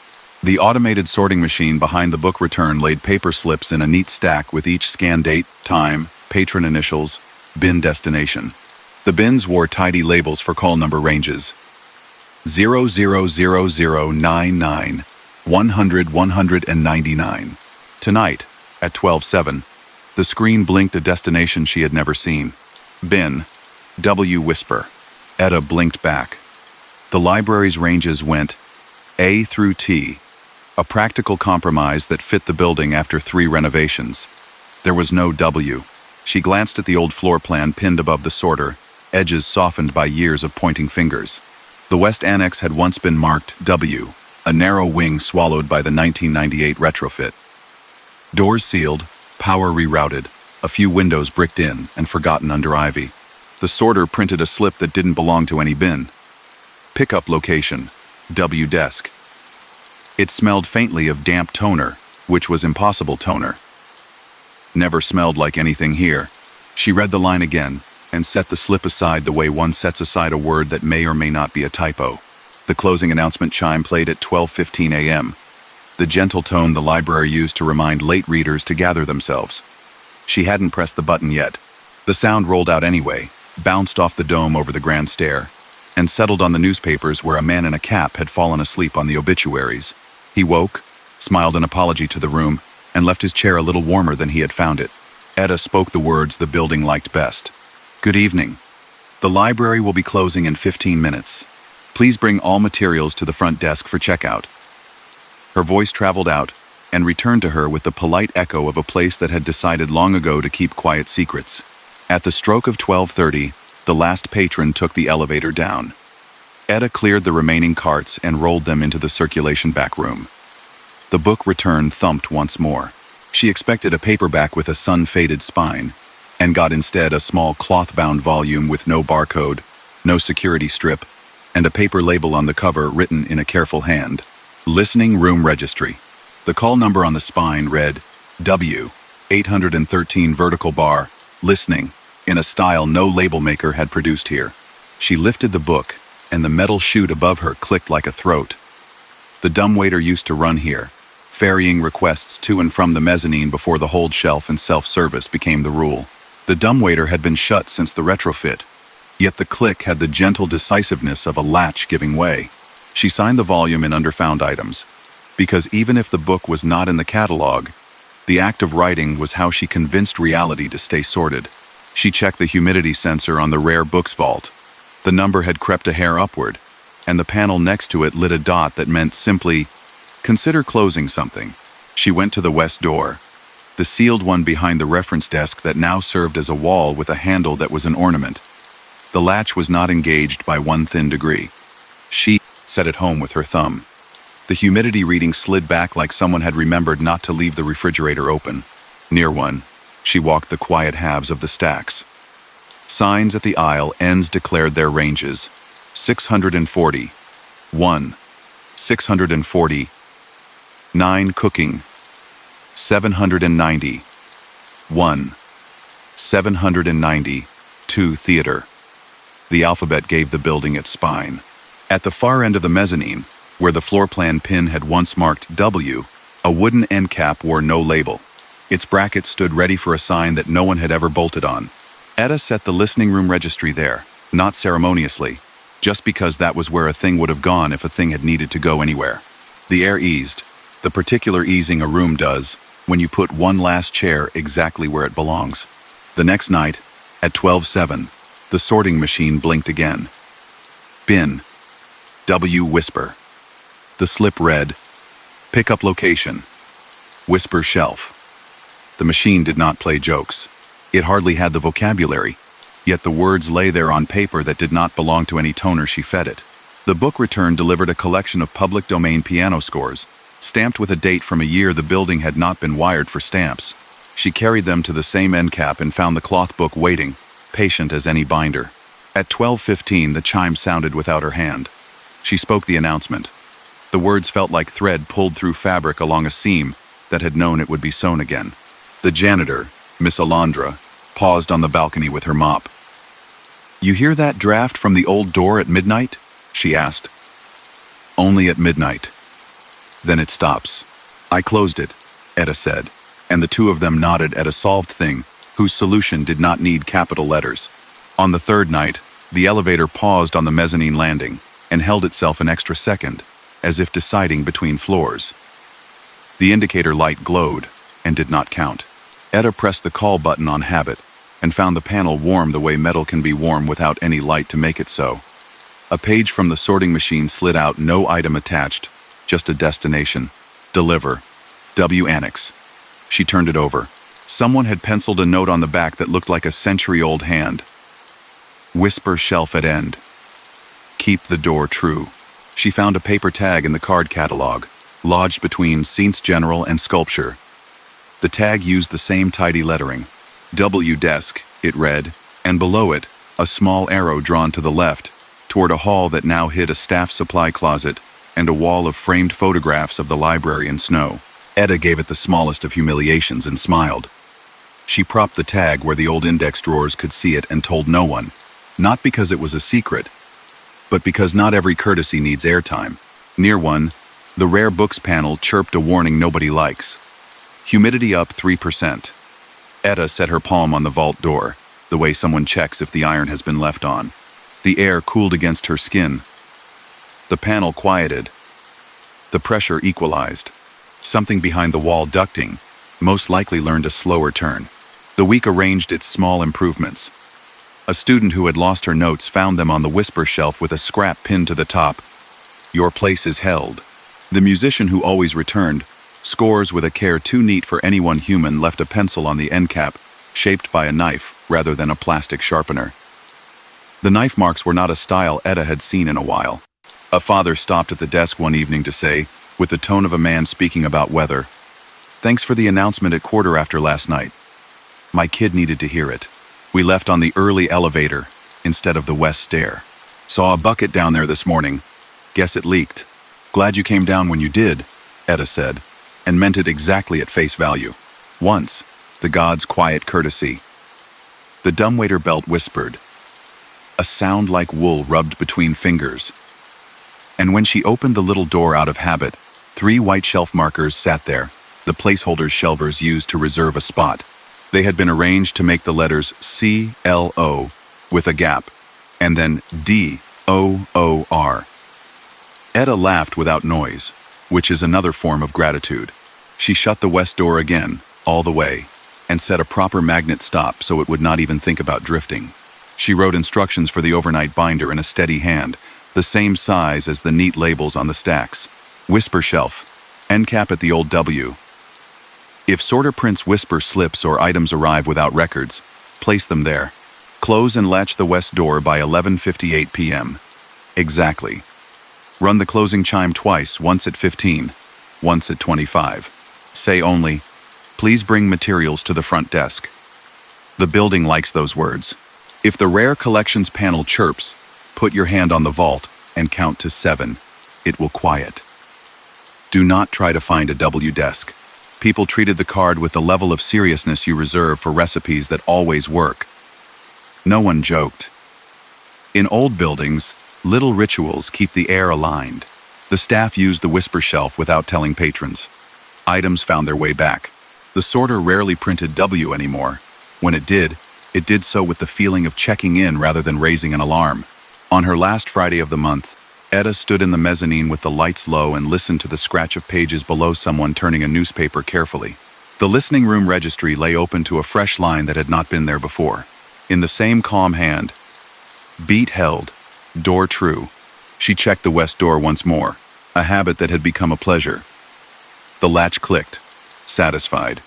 The automated sorting machine behind the book return laid paper slips in a neat stack with each scan date, time, patron initials, bin destination. The bins wore tidy labels for call number ranges. 000099, 100, 199. Tonight, at 12:07, the screen blinked a destination she had never seen. Bin, W whisper. Etta blinked back. The library's ranges went A through T, a practical compromise that fit the building after 3 renovations. There was no W. She glanced at the old floor plan pinned above the sorter, edges softened by years of pointing fingers. The West Annex had once been marked W, a narrow wing swallowed by the 1998 retrofit. Doors sealed, power rerouted, a few windows bricked in and forgotten under ivy. The sorter printed a slip that didn't belong to any bin. Pickup location, W desk. It smelled faintly of damp toner, which was impossible toner. Never smelled like anything here. She read the line again and set the slip aside the way one sets aside a word that may or may not be a typo. The closing announcement chime played at 12:15 a.m., the gentle tone the library used to remind late readers to gather themselves. She hadn't pressed the button yet. The sound rolled out anyway, bounced off the dome over the grand stair. and settled on the newspapers where a man in a cap had fallen asleep on the obituaries. He woke, smiled an apology to the room, and left his chair a little warmer than he had found it. Etta spoke the words the building liked best. "Good evening. The library will be closing in 15 minutes. Please bring all materials to the front desk for checkout." Her voice traveled out and returned to her with the polite echo of a place that had decided long ago to keep quiet secrets. At the stroke of 12:30, the last patron took the elevator down. Etta cleared the remaining carts and rolled them into the circulation back room. The book return thumped once more. She expected a paperback with a sun-faded spine, and got instead a small cloth-bound volume with no barcode, no security strip, and a paper label on the cover written in a careful hand. Listening Room Registry. The call number on the spine read W 813 vertical bar, listening, in a style no label maker had produced here. She lifted the book, and the metal chute above her clicked like a throat. The dumbwaiter used to run here, ferrying requests to and from the mezzanine before the hold shelf and self-service became the rule. The dumbwaiter had been shut since the retrofit, yet the click had the gentle decisiveness of a latch giving way. She signed the volume in underfound items, because even if the book was not in the catalog, the act of writing was how she convinced reality to stay sorted. She checked the humidity sensor on the rare books vault. The number had crept a hair upward, and the panel next to it lit a dot that meant simply, "Consider closing something." She went to the west door, the sealed one behind the reference desk that now served as a wall with a handle that was an ornament. The latch was not engaged by one thin degree. She set it home with her thumb. The humidity reading slid back like someone had remembered not to leave the refrigerator open. Near one, she walked the quiet halves of the stacks. Signs at the aisle ends declared their ranges. 640. 1. 640. 9 cooking. 790. 1. 790. 2 theater. The alphabet gave the building its spine. At the far end of the mezzanine, where the floor plan pin had once marked W, a wooden end cap wore no label. Its bracket stood ready for a sign that no one had ever bolted on. Etta set the listening room registry there, not ceremoniously, just because that was where a thing would have gone if a thing had needed to go anywhere. The air eased, the particular easing a room does when you put one last chair exactly where it belongs. The next night, at 12:07, the sorting machine blinked again. Bin. W whisper. The slip read, "Pickup location. Whisper shelf." The machine did not play jokes. It hardly had the vocabulary, yet the words lay there on paper that did not belong to any toner she fed it. The book return delivered a collection of public domain piano scores, stamped with a date from a year the building had not been wired for stamps. She carried them to the same end cap and found the cloth book waiting, patient as any binder. At 12:15, the chime sounded without her hand. She spoke the announcement. The words felt like thread pulled through fabric along a seam that had known it would be sewn again. The janitor, Miss Alondra, paused on the balcony with her mop. "You hear that draft from the old door at midnight?" she asked. "Only at midnight. Then it stops." "I closed it," Etta said, and the two of them nodded at a solved thing whose solution did not need capital letters. On the third night, the elevator paused on the mezzanine landing and held itself an extra second, as if deciding between floors. The indicator light glowed and did not count. Etta pressed the call button on habit and found the panel warm the way metal can be warm without any light to make it so. A page from the sorting machine slid out, no item attached, just a destination. Deliver. W Annex. She turned it over. Someone had penciled a note on the back that looked like a century-old hand. Whisper shelf at end. Keep the door true. She found a paper tag in the card catalog, lodged between Science General and Sculpture. The tag used the same tidy lettering. W desk, it read, and below it, a small arrow drawn to the left, toward a hall that now hid a staff supply closet and a wall of framed photographs of the library in snow. Etta gave it the smallest of humiliations and smiled. She propped the tag where the old index drawers could see it and told no one, not because it was a secret, but because not every courtesy needs airtime. Near one, the rare books panel chirped a warning nobody likes. Humidity up 3%. Etta set her palm on the vault door, the way someone checks if the iron has been left on. The air cooled against her skin. The panel quieted. The pressure equalized. Something behind the wall ducting most likely learned a slower turn. The week arranged its small improvements. A student who had lost her notes found them on the whisper shelf with a scrap pinned to the top. Your place is held. The musician who always returned, scores with a care too neat for any one human, left a pencil on the end cap, shaped by a knife rather than a plastic sharpener. The knife marks were not a style Etta had seen in a while. A father stopped at the desk one evening to say, with the tone of a man speaking about weather, "Thanks for the announcement at 1:15 last night. My kid needed to hear it. We left on the early elevator instead of the west stair. Saw a bucket down there this morning. Guess it leaked. Glad you came down when you did," Etta said, and meant it exactly at face value. Once, the god's quiet courtesy. The dumbwaiter belt whispered. A sound like wool rubbed between fingers. And when she opened the little door out of habit, 3 white shelf markers sat there, the placeholders shelvers used to reserve a spot. They had been arranged to make the letters C-L-O with a gap, and then D-O-O-R. Etta laughed without noise, which is another form of gratitude. She shut the west door again, all the way, and set a proper magnet stop so it would not even think about drifting. She wrote instructions for the overnight binder in a steady hand, the same size as the neat labels on the stacks. Whisper shelf, end cap at the old W. If sorter prints whisper slips or items arrive without records, place them there. Close and latch the west door by 11:58 p.m. Exactly. Run the closing chime twice, once at 15, once at 25. Say only, "Please bring materials to the front desk." The building likes those words. If the rare collections panel chirps, put your hand on the vault and count to 7. It will quiet. Do not try to find a W desk. People treated the card with the level of seriousness you reserve for recipes that always work. No one joked. In old buildings, little rituals keep the air aligned. The staff used the whisper shelf without telling patrons. Items found their way back. The sorter rarely printed W anymore. When it did so with the feeling of checking in rather than raising an alarm. On her last Friday of the month, Etta stood in the mezzanine with the lights low and listened to the scratch of pages below someone turning a newspaper carefully. The listening room registry lay open to a fresh line that had not been there before. In the same calm hand, beat held, door true. She checked the west door once more, a habit that had become a pleasure. The latch clicked, satisfied.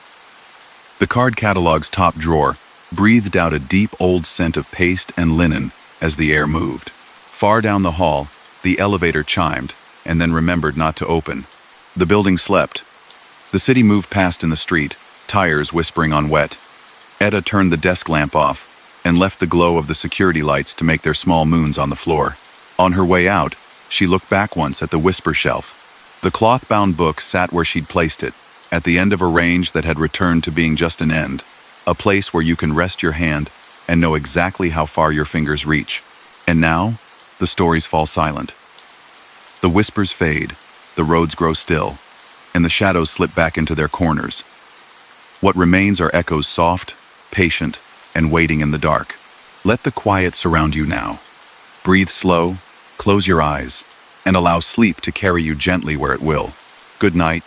The card catalog's top drawer breathed out a deep old scent of paste and linen as the air moved. Far down the hall, the elevator chimed, and then remembered not to open. The building slept. The city moved past in the street, tires whispering on wet. Etta turned the desk lamp off and left the glow of the security lights to make their small moons on the floor. On her way out, she looked back once at the whisper shelf. The cloth-bound book sat where she'd placed it, at the end of a range that had returned to being just an end, a place where you can rest your hand and know exactly how far your fingers reach. And now, the stories fall silent. The whispers fade, the roads grow still, and the shadows slip back into their corners. What remains are echoes soft, patient, and waiting in the dark. Let the quiet surround you now. Breathe slow, close your eyes, and allow sleep to carry you gently where it will. Good night.